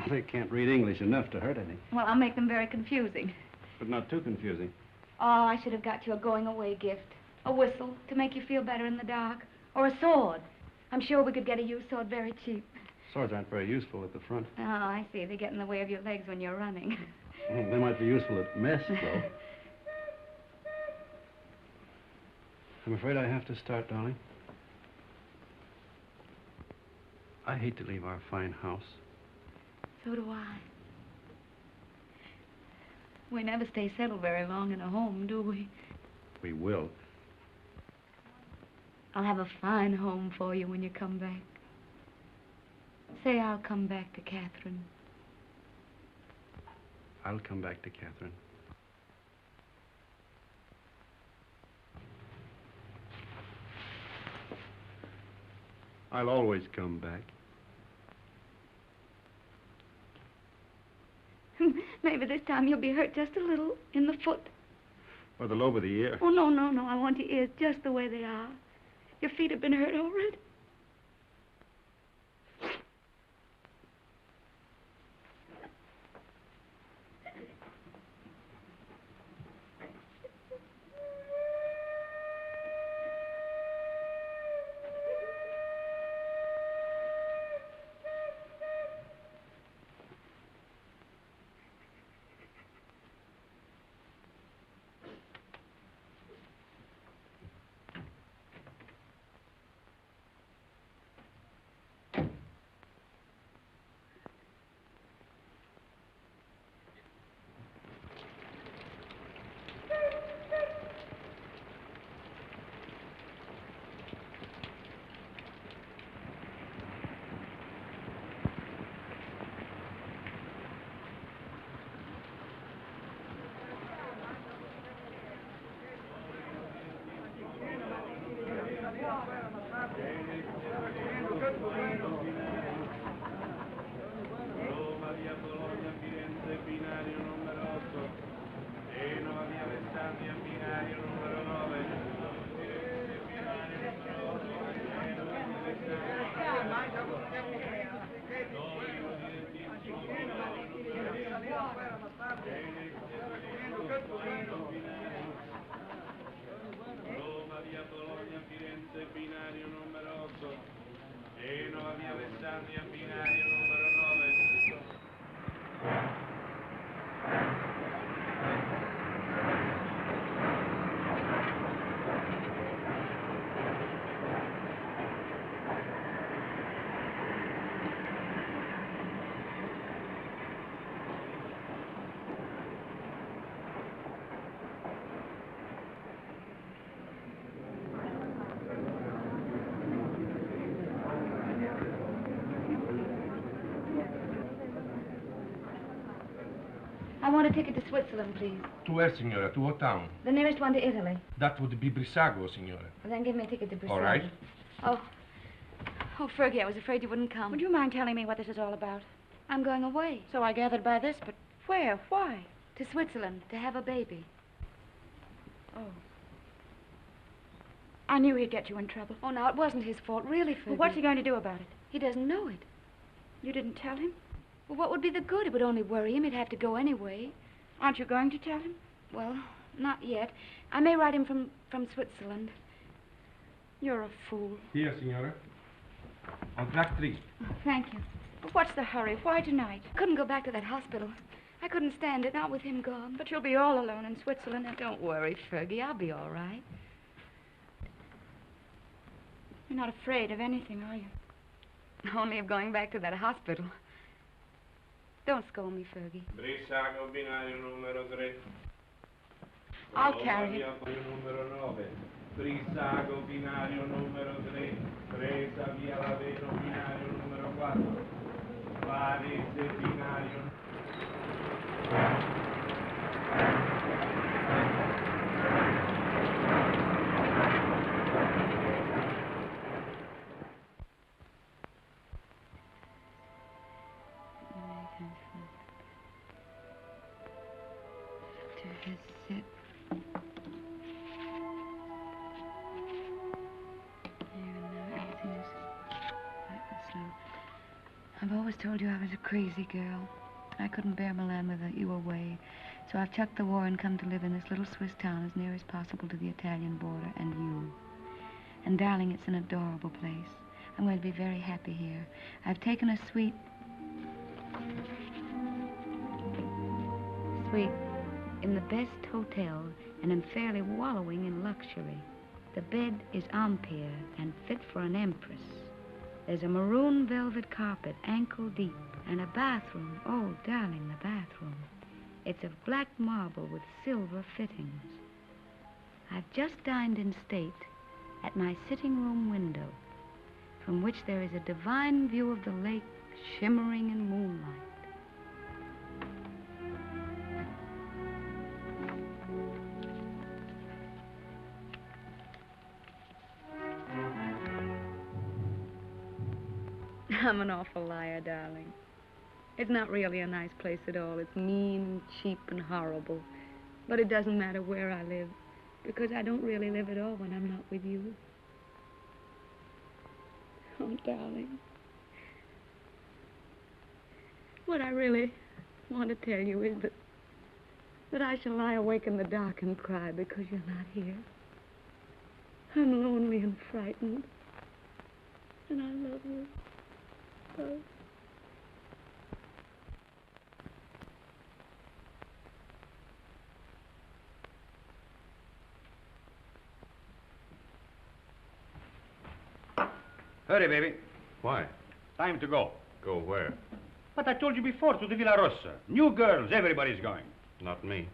They can't read English enough to hurt any. Well, I'll make them very confusing. But not too confusing. Oh, I should have got you a going-away gift. A whistle to make you feel better in the dark. Or a sword. I'm sure we could get a used sword very cheap. Swords aren't very useful at the front. Oh, I see. They get in the way of your legs when you're running. They might be useful at mess, though. I'm afraid I have to start, darling. I hate to leave our fine house. So do I. We never stay settled very long in a home, do we? We will. I'll have a fine home for you when you come back. Say I'll come back to Catherine. I'll come back to Catherine. I'll always come back. Maybe this time you'll be hurt just a little in the foot. Or the lobe of the ear. Oh, no, no, no. I want your ears just the way they are. Your feet have been hurt already. Roma, via Bologna, Firenze, binario numero 8. Genova, via Alessandria, binario numero 9. I want a ticket to Switzerland, please. To where, signora? To what town? The nearest one to Italy. That would be Brissago, signora. Well, then give me a ticket to Brazil. All right. Oh, Fergie, I was afraid you wouldn't come. Would you mind telling me what this is all about? I'm going away. So I gathered by this, but where? Why? To Switzerland, to have a baby. Oh. I knew he'd get you in trouble. Oh, now, it wasn't his fault, really, Fergie. Well, what's he going to do about it? He doesn't know it. You didn't tell him? Well, what would be the good? It would only worry him. He'd have to go anyway. Aren't you going to tell him? Well, not yet. I may write him from Switzerland. You're a fool. Here, signora. On track 3. Oh, thank you. But what's the hurry? Why tonight? I couldn't go back to that hospital. I couldn't stand it, not with him gone. But you'll be all alone in Switzerland. Now, don't worry, Fergie. I'll be all right. You're not afraid of anything, are you? Only of going back to that hospital. Don't scold me, Fergie. Brissago, binario numero 3. I'll carry it. Numero 9. Brissago, binario numero 3. Presa via Laveno, binario numero 4. Varese, binario. I've always told you I was a crazy girl. I couldn't bear Milan without you away. So I've chucked the war and come to live in this little Swiss town as near as possible to the Italian border and you. And darling, it's an adorable place. I'm going to be very happy here. I've taken a suite in the best hotel and am fairly wallowing in luxury. The bed is Ampere and fit for an empress. There's a maroon velvet carpet, ankle deep, and a bathroom. Oh, darling, the bathroom. It's of black marble with silver fittings. I've just dined in state at my sitting room window, from which there is a divine view of the lake shimmering in moonlight. I'm an awful liar, darling. It's not really a nice place at all. It's mean and cheap and horrible. But it doesn't matter where I live, because I don't really live at all when I'm not with you. Oh, darling. What I really want to tell you is that I shall lie awake in the dark and cry because you're not here. I'm lonely and frightened. And I love you. Oh. Hurry, baby. Why? Time to go. Go where? But I told you before, to the Villa Rossa. New girls, everybody's going. Not me.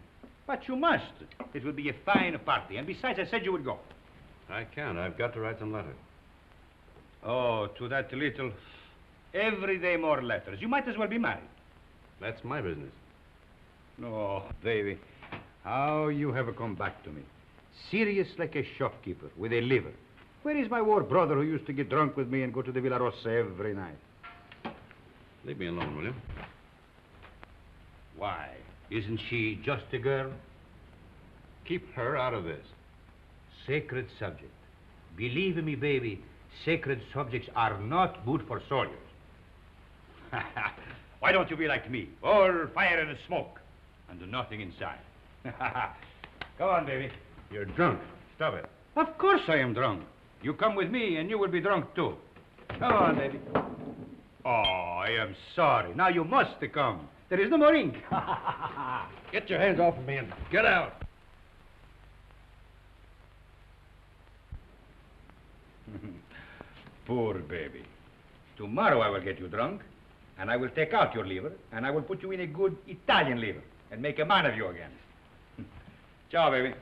But you must. It will be a fine party. And besides, I said you would go. I can't. I've got to write some letters. Oh, to that little... Every day more letters. You might as well be married. That's my business. Oh, baby, how you have come back to me. Serious like a shopkeeper with a liver. Where is my war brother who used to get drunk with me and go to the Villa Rossa every night? Leave me alone, will you? Why? Isn't she just a girl? Keep her out of this. Sacred subject. Believe me, baby, sacred subjects are not good for soldiers. Why don't you be like me? All fire and smoke, and nothing inside. Go on, baby. You're drunk. Stop it. Of course I am drunk. You come with me, and you will be drunk, too. Come on, baby. Oh, I am sorry. Now you must come. There is no more ink. Get your hands off of me and get out. Poor baby. Tomorrow I will get you drunk, and I will take out your liver, and I will put you in a good Italian liver, and make a man of you again. Ciao, baby.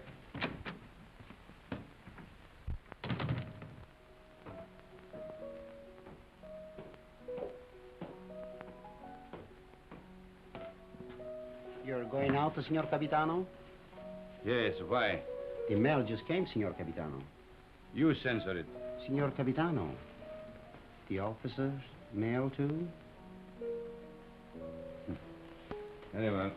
You're going out, Signor Capitano? Yes, why? The mail just came, Signor Capitano. You censor it. Signor Capitano, the officers' mail, too? Very well.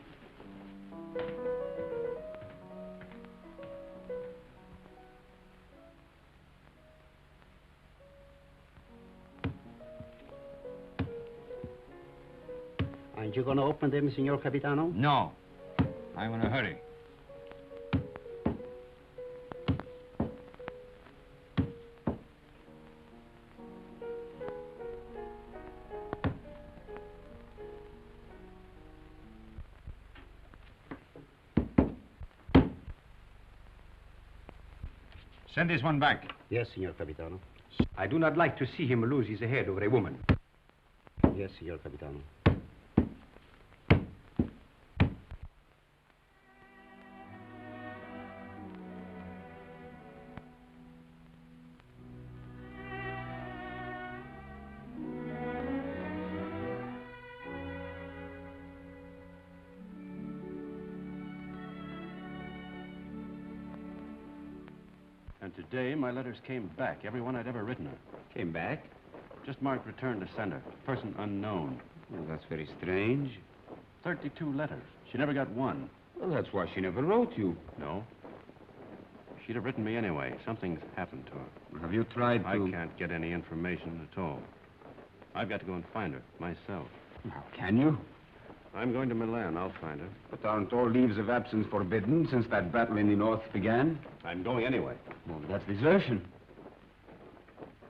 Aren't you going to open them, Signor Capitano? No. I'm in a hurry. Send this one back. Yes, Signor Capitano. I do not like to see him lose his head over a woman. Yes, Signor Capitano. And today, my letters came back. Every one I'd ever written her. Came back? Just marked return to sender. Person unknown. Well, that's very strange. 32 letters. She never got one. Well, that's why she never wrote you. No. She'd have written me anyway. Something's happened to her. Have you tried to... I can't get any information at all. I've got to go and find her, myself. How can you? I'm going to Milan. I'll find her. But aren't all leaves of absence forbidden since that battle in the north began? I'm going anyway. Well, that's desertion.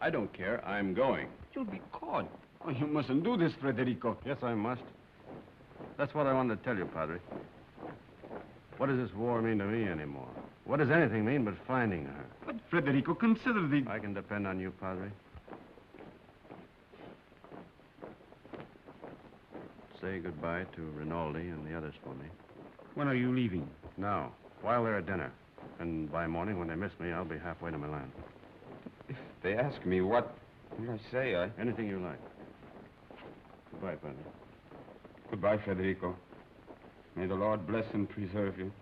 I don't care. I'm going. You'll be caught. Oh, you mustn't do this, Federico. Yes, I must. That's what I wanted to tell you, Padre. What does this war mean to me anymore? What does anything mean but finding her? But, Federico, consider the... I can depend on you, Padre. Say goodbye to Rinaldi and the others for me. When are you leaving? Now, while they're at dinner. And by morning, when they miss me, I'll be halfway to Milan. If they ask me what will I say, Anything you like. Goodbye, Padre. Goodbye, Federico. May the Lord bless and preserve you.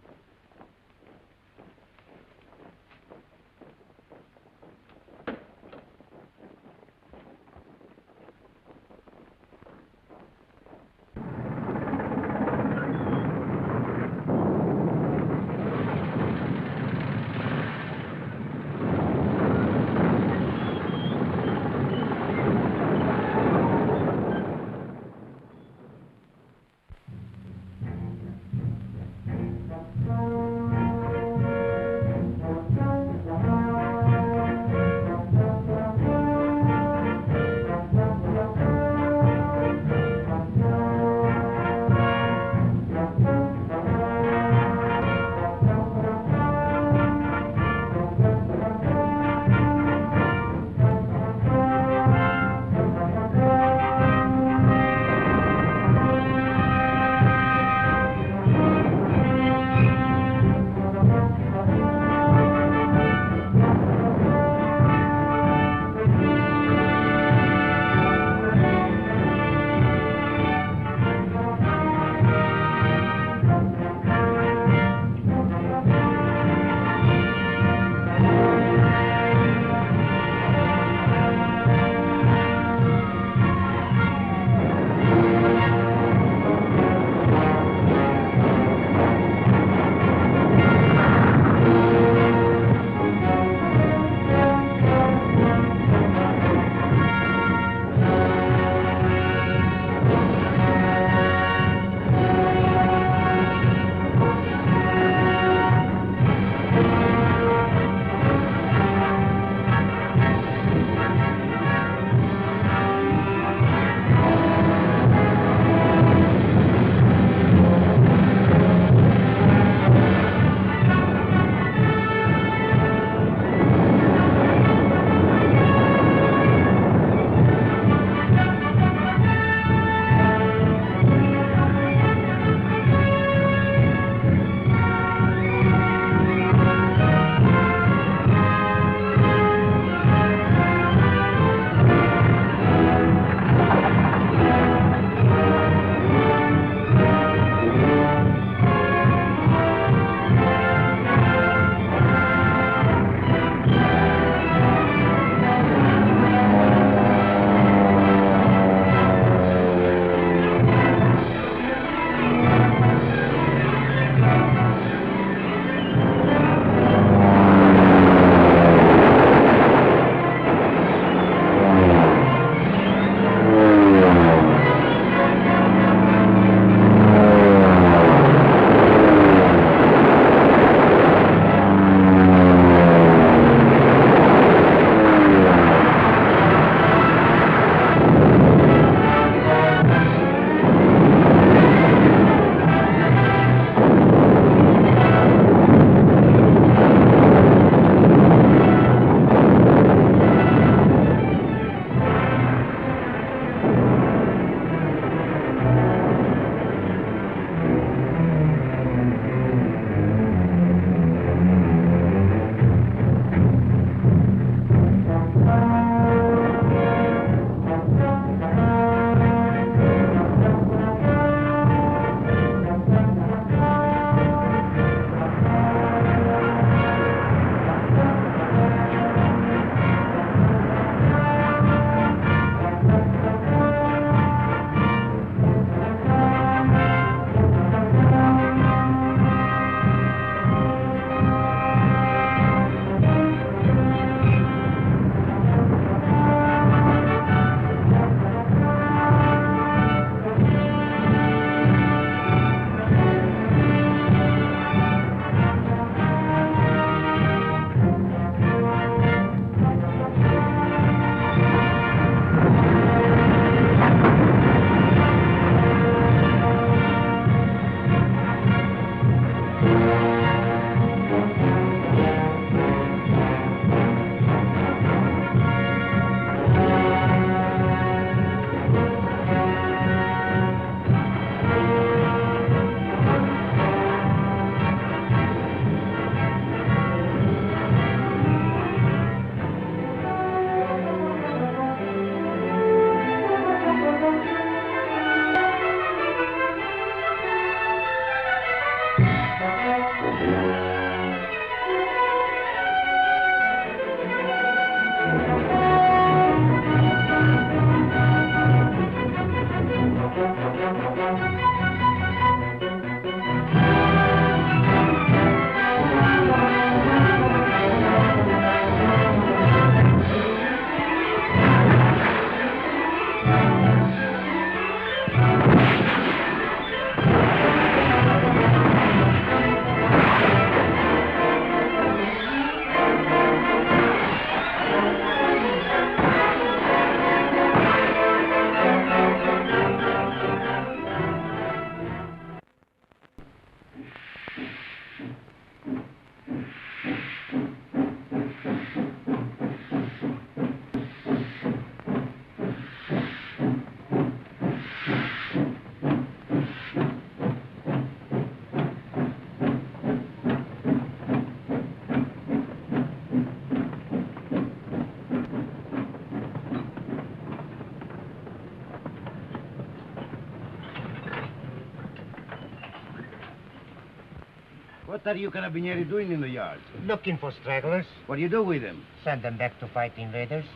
What are you carabinieri doing in the yard? Looking for stragglers. What do you do with them? Send them back to fight invaders.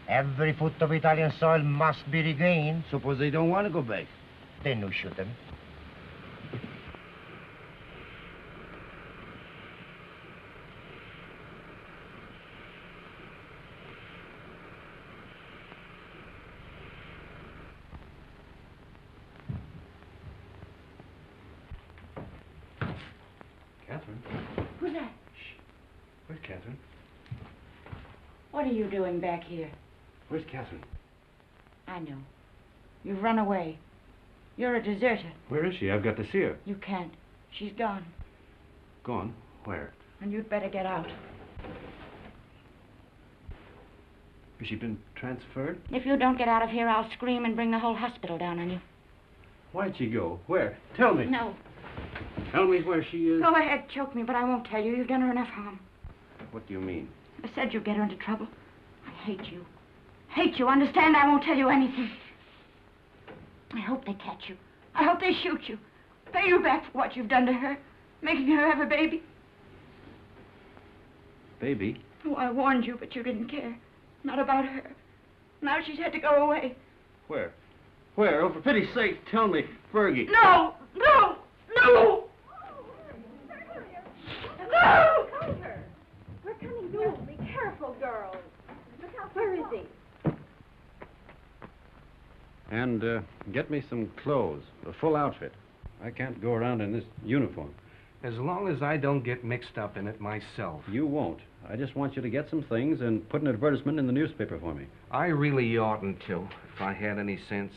Every foot of Italian soil must be regained. Suppose they don't want to go back? Then you shoot them. Catherine? Who's that? Where's Catherine? What are you doing back here? Where's Catherine? I know. You've run away. You're a deserter. Where is she? I've got to see her. You can't. She's gone. Gone? Where? And you'd better get out. Has she been transferred? If you don't get out of here, I'll scream and bring the whole hospital down on you. Why'd she go? Where? Tell me. No. Tell me where she is. Go ahead, choke me, but I won't tell you. You've done her enough harm. What do you mean? I said you'd get her into trouble. I hate you. Hate you. Understand? I won't tell you anything. I hope they catch you. I hope they shoot you. Pay you back for what you've done to her. Making her have a baby. Baby? Oh, I warned you, but you didn't care. Not about her. Now she's had to go away. Where? Where? Oh, for pity's sake, tell me. Fergie. No! No! No! No! Cover! We're coming soon. Be careful, girls. Look out. Where is he? And get me some clothes, a full outfit. I can't go around in this uniform. As long as I don't get mixed up in it myself. You won't. I just want you to get some things and put an advertisement in the newspaper for me. I really oughtn't to, if I had any sense.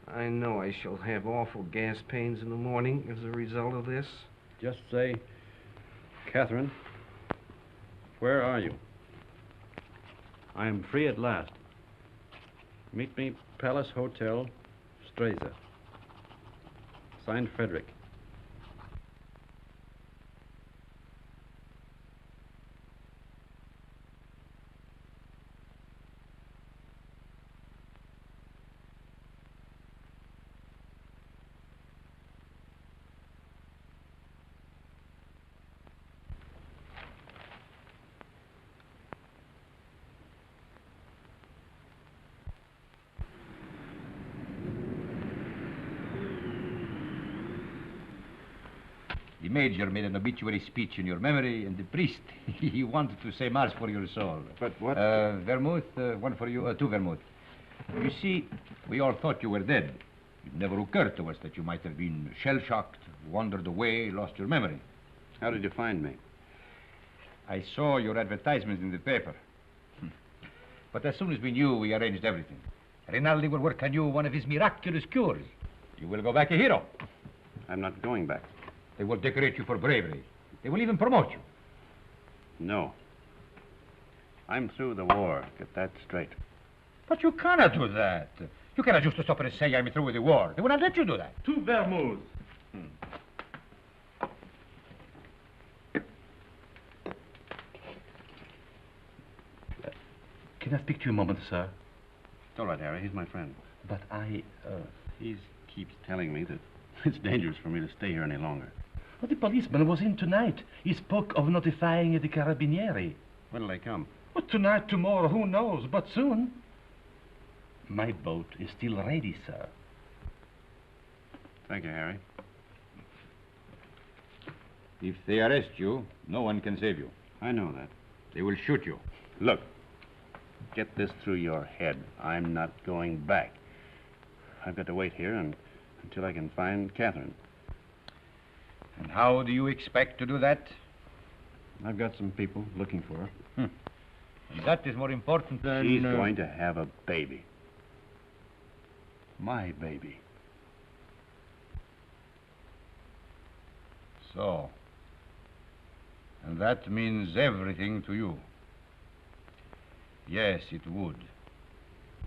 I know I shall have awful gas pains in the morning as a result of this. Just say, Catherine, where are you? I am free at last. Meet me, Palace Hotel, Streza. Signed, Frederick. The major made an obituary speech in your memory, and the priest, he wanted to say mass for your soul. But what? Vermouth, one for you, two vermouth. You see, we all thought you were dead. It never occurred to us that you might have been shell-shocked, wandered away, lost your memory. How did you find me? I saw your advertisement in the paper. But as soon as we knew, we arranged everything. Rinaldi will work on you one of his miraculous cures. You will go back a hero. I'm not going back. They will decorate you for bravery. They will even promote you. No. I'm through the war. Get that straight. But you cannot do that. You cannot just stop and say I'm through with the war. They will not let you do that. Two vermouths. Can I speak to you a moment, sir? It's all right, Harry. He's my friend. But he keeps telling me that it's dangerous for me to stay here any longer. Well, the policeman was in tonight. He spoke of notifying the carabinieri. When'll they come? Well, tonight, tomorrow, who knows, but soon. My boat is still ready, sir. Thank you, Harry. If they arrest you, no one can save you. I know that. They will shoot you. Look, get this through your head. I'm not going back. I've got to wait here until I can find Catherine. And how do you expect to do that? I've got some people looking for her. And that is more important than... She's going to have a baby. My baby. So. And that means everything to you. Yes, it would.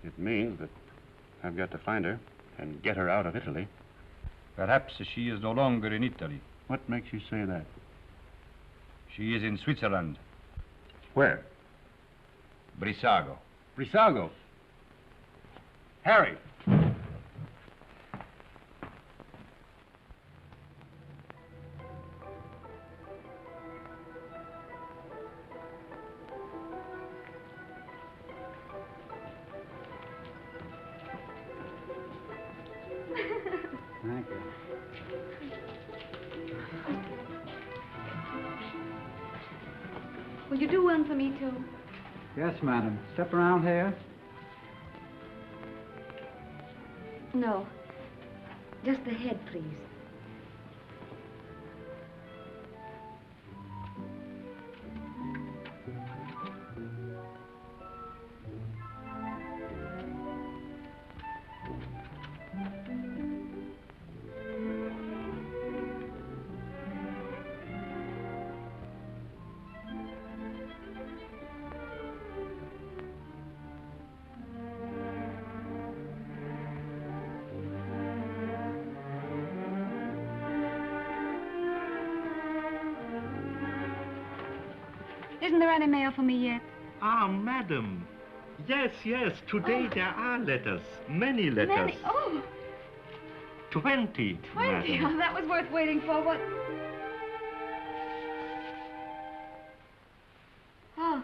It means that I've got to find her and get her out of Italy. Perhaps she is no longer in Italy. What makes you say that? She is in Switzerland. Where? Brissago. Brissago? Harry! Will you do one for me, too? Yes, madam. Step around here. No. Just the head, please. Isn't there any mail for me yet? Ah, madam. Yes, yes. Today there are letters. Many letters. Many? Oh, 20. 20. Madam. Oh, that was worth waiting for. What? Oh.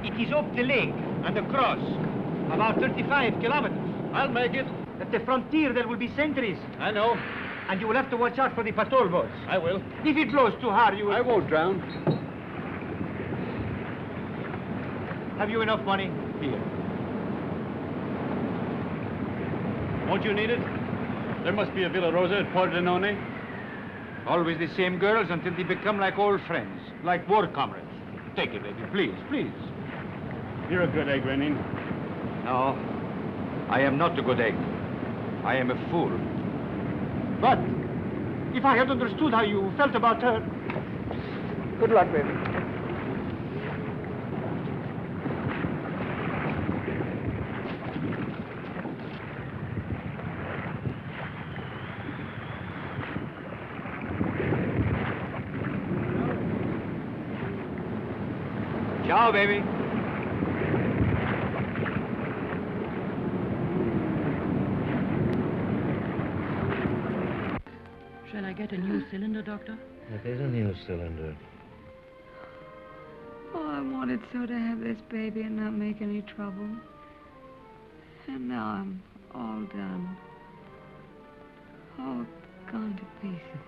It is up the lake and across. About 35 kilometers. I'll make it. At the frontier, there will be sentries. I know. And you will have to watch out for the patrol boats. I will. If it blows too hard, you will... I won't drown. Have you enough money? Here. Won't you need it? There must be a Villa Rosa at Pordenone. Always the same girls until they become like old friends, like war comrades. Take it, baby, please, please. You're a good egg, Renin. No, I am not a good egg. I am a fool. But if I had understood how you felt about her... Good luck, baby. Ciao, baby. Shall I get a new cylinder, Doctor? It is a new cylinder. Oh, I wanted so to have this baby and not make any trouble. And now I'm all done. All gone to pieces.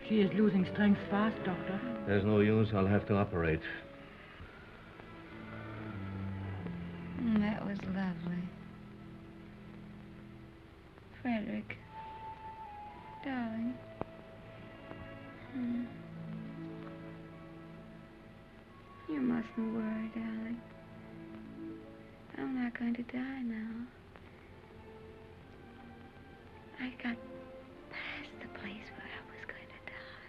She is losing strength fast, Doctor. There's no use. I'll have to operate. That was lovely. Frederick. Darling. You mustn't worry, darling. I'm not going to die now. I got past the place where I was going to die.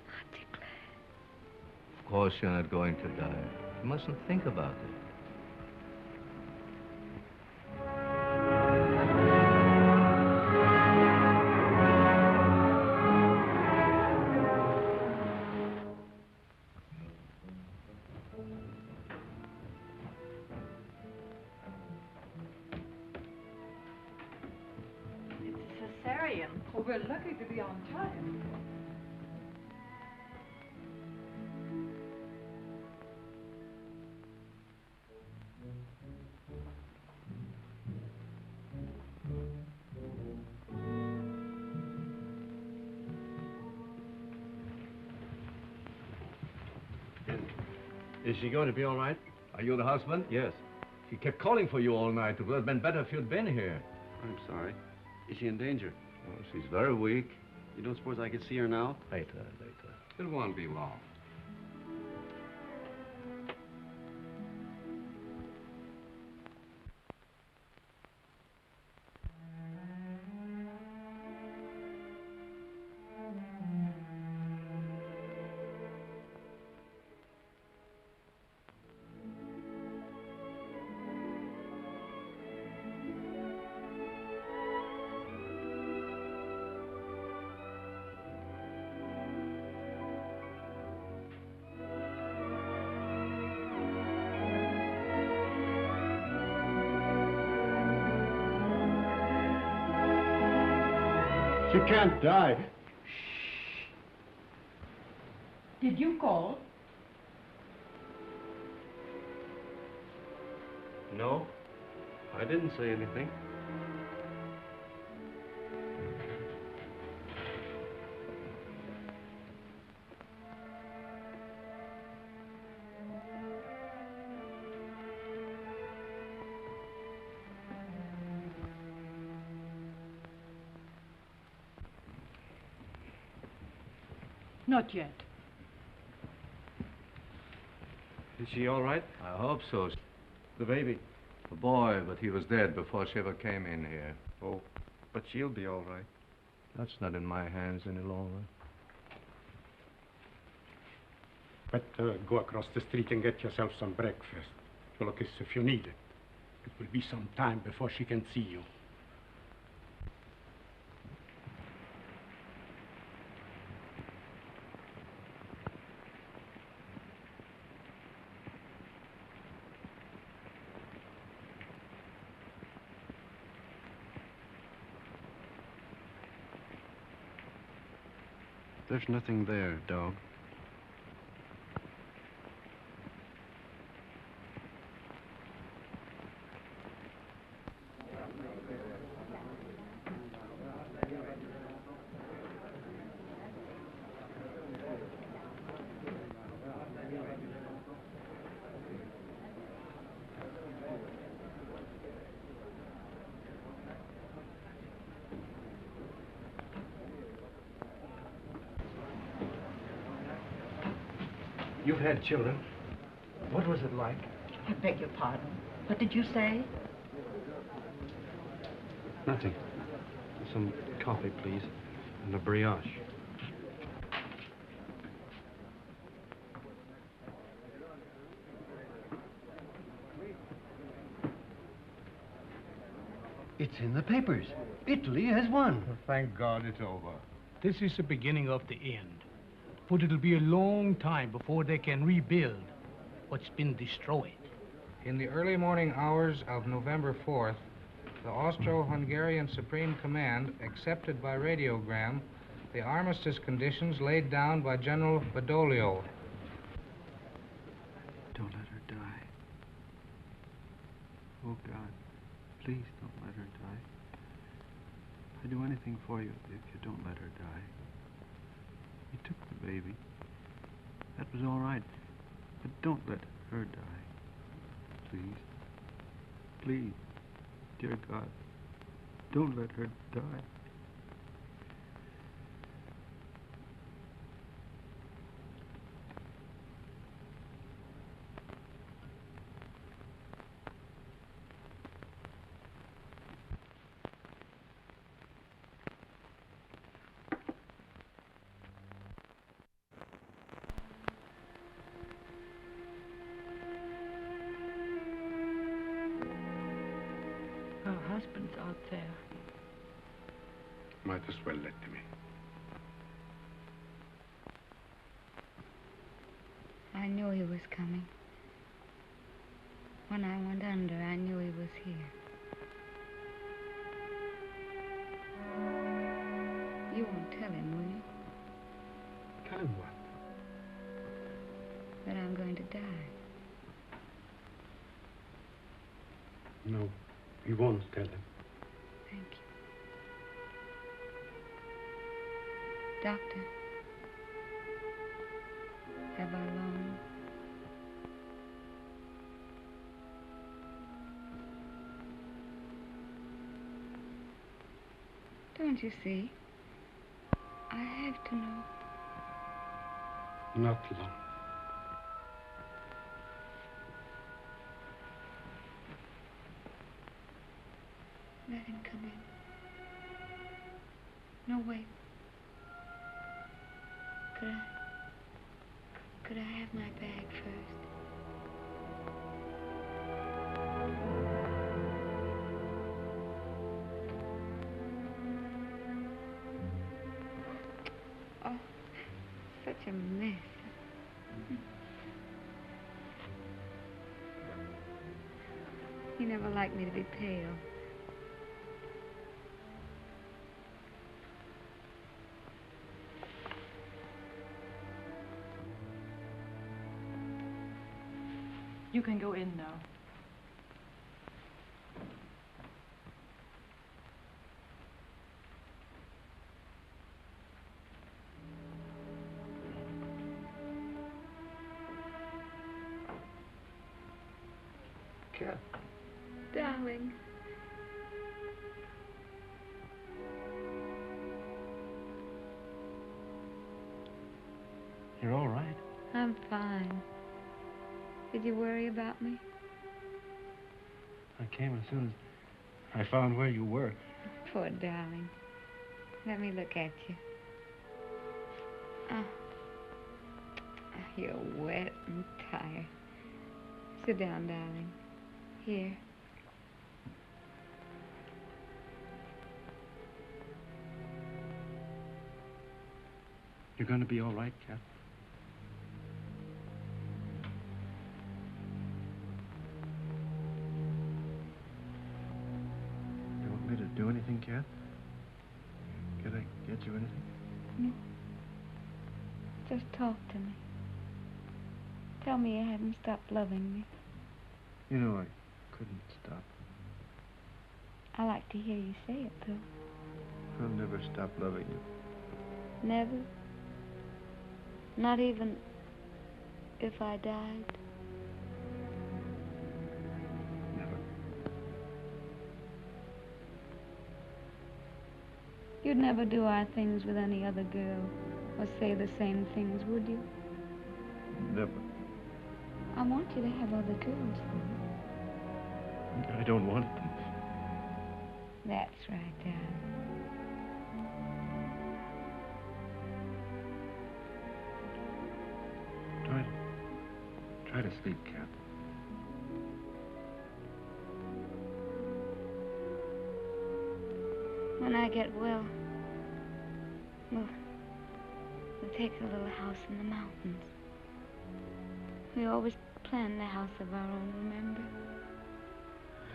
Aren't you glad? Of course you're not going to die. You mustn't think about it. Well, we're lucky to be on time. Is she going to be all right? Are you the husband? Yes. She kept calling for you all night. It would have been better if you'd been here. I'm sorry. Is she in danger? Oh, she's very weak. You don't suppose I could see her now? Later. It won't be long. She can't die. Did you call? No, I didn't say anything. Not yet. Is she all right? I hope so. The baby? The boy, but he was dead before she ever came in here. Oh, but she'll be all right. That's not in my hands any longer. Better go across the street and get yourself some breakfast. Look, if you need it. It will be some time before she can see you. There's nothing there, dog. You've had children. What was it like? I beg your pardon. What did you say? Nothing. Some coffee, please, and a brioche. It's in the papers. Italy has won. Thank God it's over. This is the beginning of the end. But it'll be a long time before they can rebuild what's been destroyed. In the early morning hours of November 4th, the Austro-Hungarian Supreme Command accepted by radiogram the armistice conditions laid down by General Badoglio. Don't let her die. Oh, God, please don't let her die. I'd do anything for you if you don't let her die. You took the baby. That was all right. But don't let her die. Please. Please. Dear God, don't let her die. Her husband's out there. Might as well let him in. I knew he was coming. When I went under, I knew he was here. You won't tell him, will you? Tell him what? That I'm going to die. No, we won't tell him. Thank you. Doctor, have I long? Don't you see? I have to know. Not long. Let him come in. No, wait. Could I have my bag first? Oh, such a mess. He never liked me to be pale. You can go in now. Cat. Darling. You're all right? I'm fine. Did you worry about me? I came as soon as I found where you were. Poor darling. Let me look at you. Oh. You're wet and tired. Sit down, darling. Here. You're going to be all right, Cat? You want me to do anything, Cat? Can I get you anything? No. Just talk to me. Tell me you haven't stopped loving me. You know, I couldn't stop. I like to hear you say it, though. I'll never stop loving you. Never? Not even if I died? Never. You'd never do our things with any other girl, or say the same things, would you? Never. I want you to have other girls, though. I don't want them. That's right, darling. Try to sleep, Cat. When I get well, we'll take a little house in the mountains. We always planned a house of our own, remember?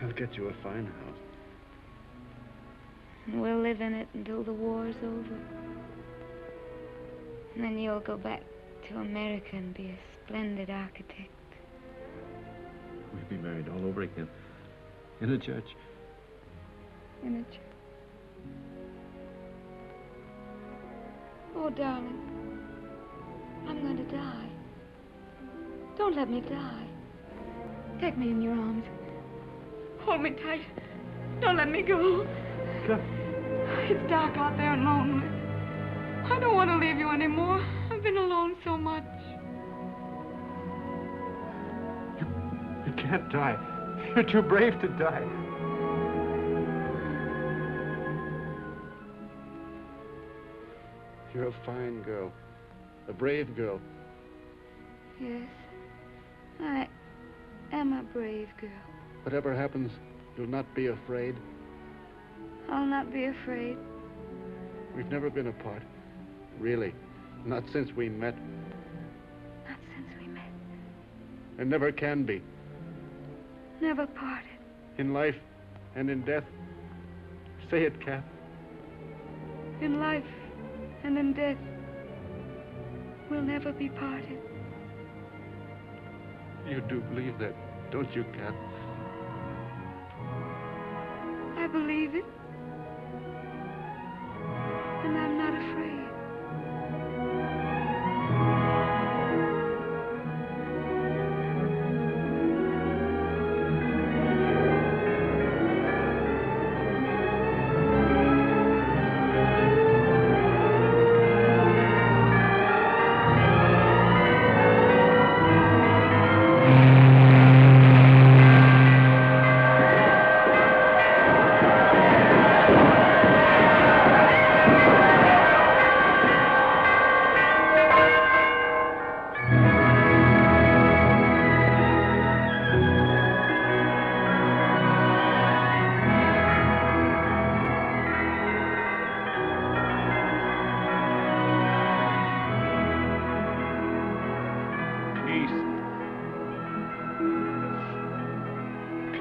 I'll get you a fine house. And we'll live in it until the war's over. And then you'll go back to America and be a splendid architect. We'll be married all over again. In a church. In a church. Oh, darling. I'm going to die. Don't let me die. Take me in your arms. Hold me tight. Don't let me go. It's dark out there and lonely. I don't want to leave you anymore. I've been alone so much. You can't die. You're too brave to die. You're a fine girl. A brave girl. Yes. I am a brave girl. Whatever happens, you'll not be afraid. I'll not be afraid. We've never been apart. Really. Not since we met. Not since we met. And never can be. Never parted. In life and in death. Say it, Cat. In life and in death, we'll never be parted. You do believe that, don't you, Cat? I believe it. And I'm not afraid.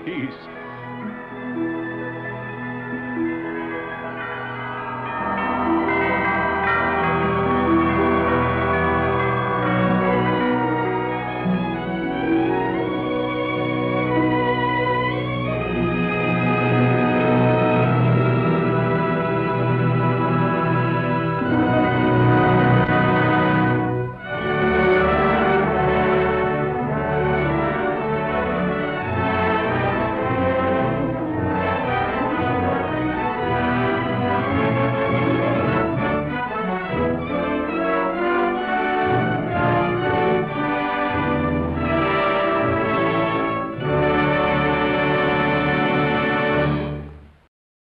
Peace.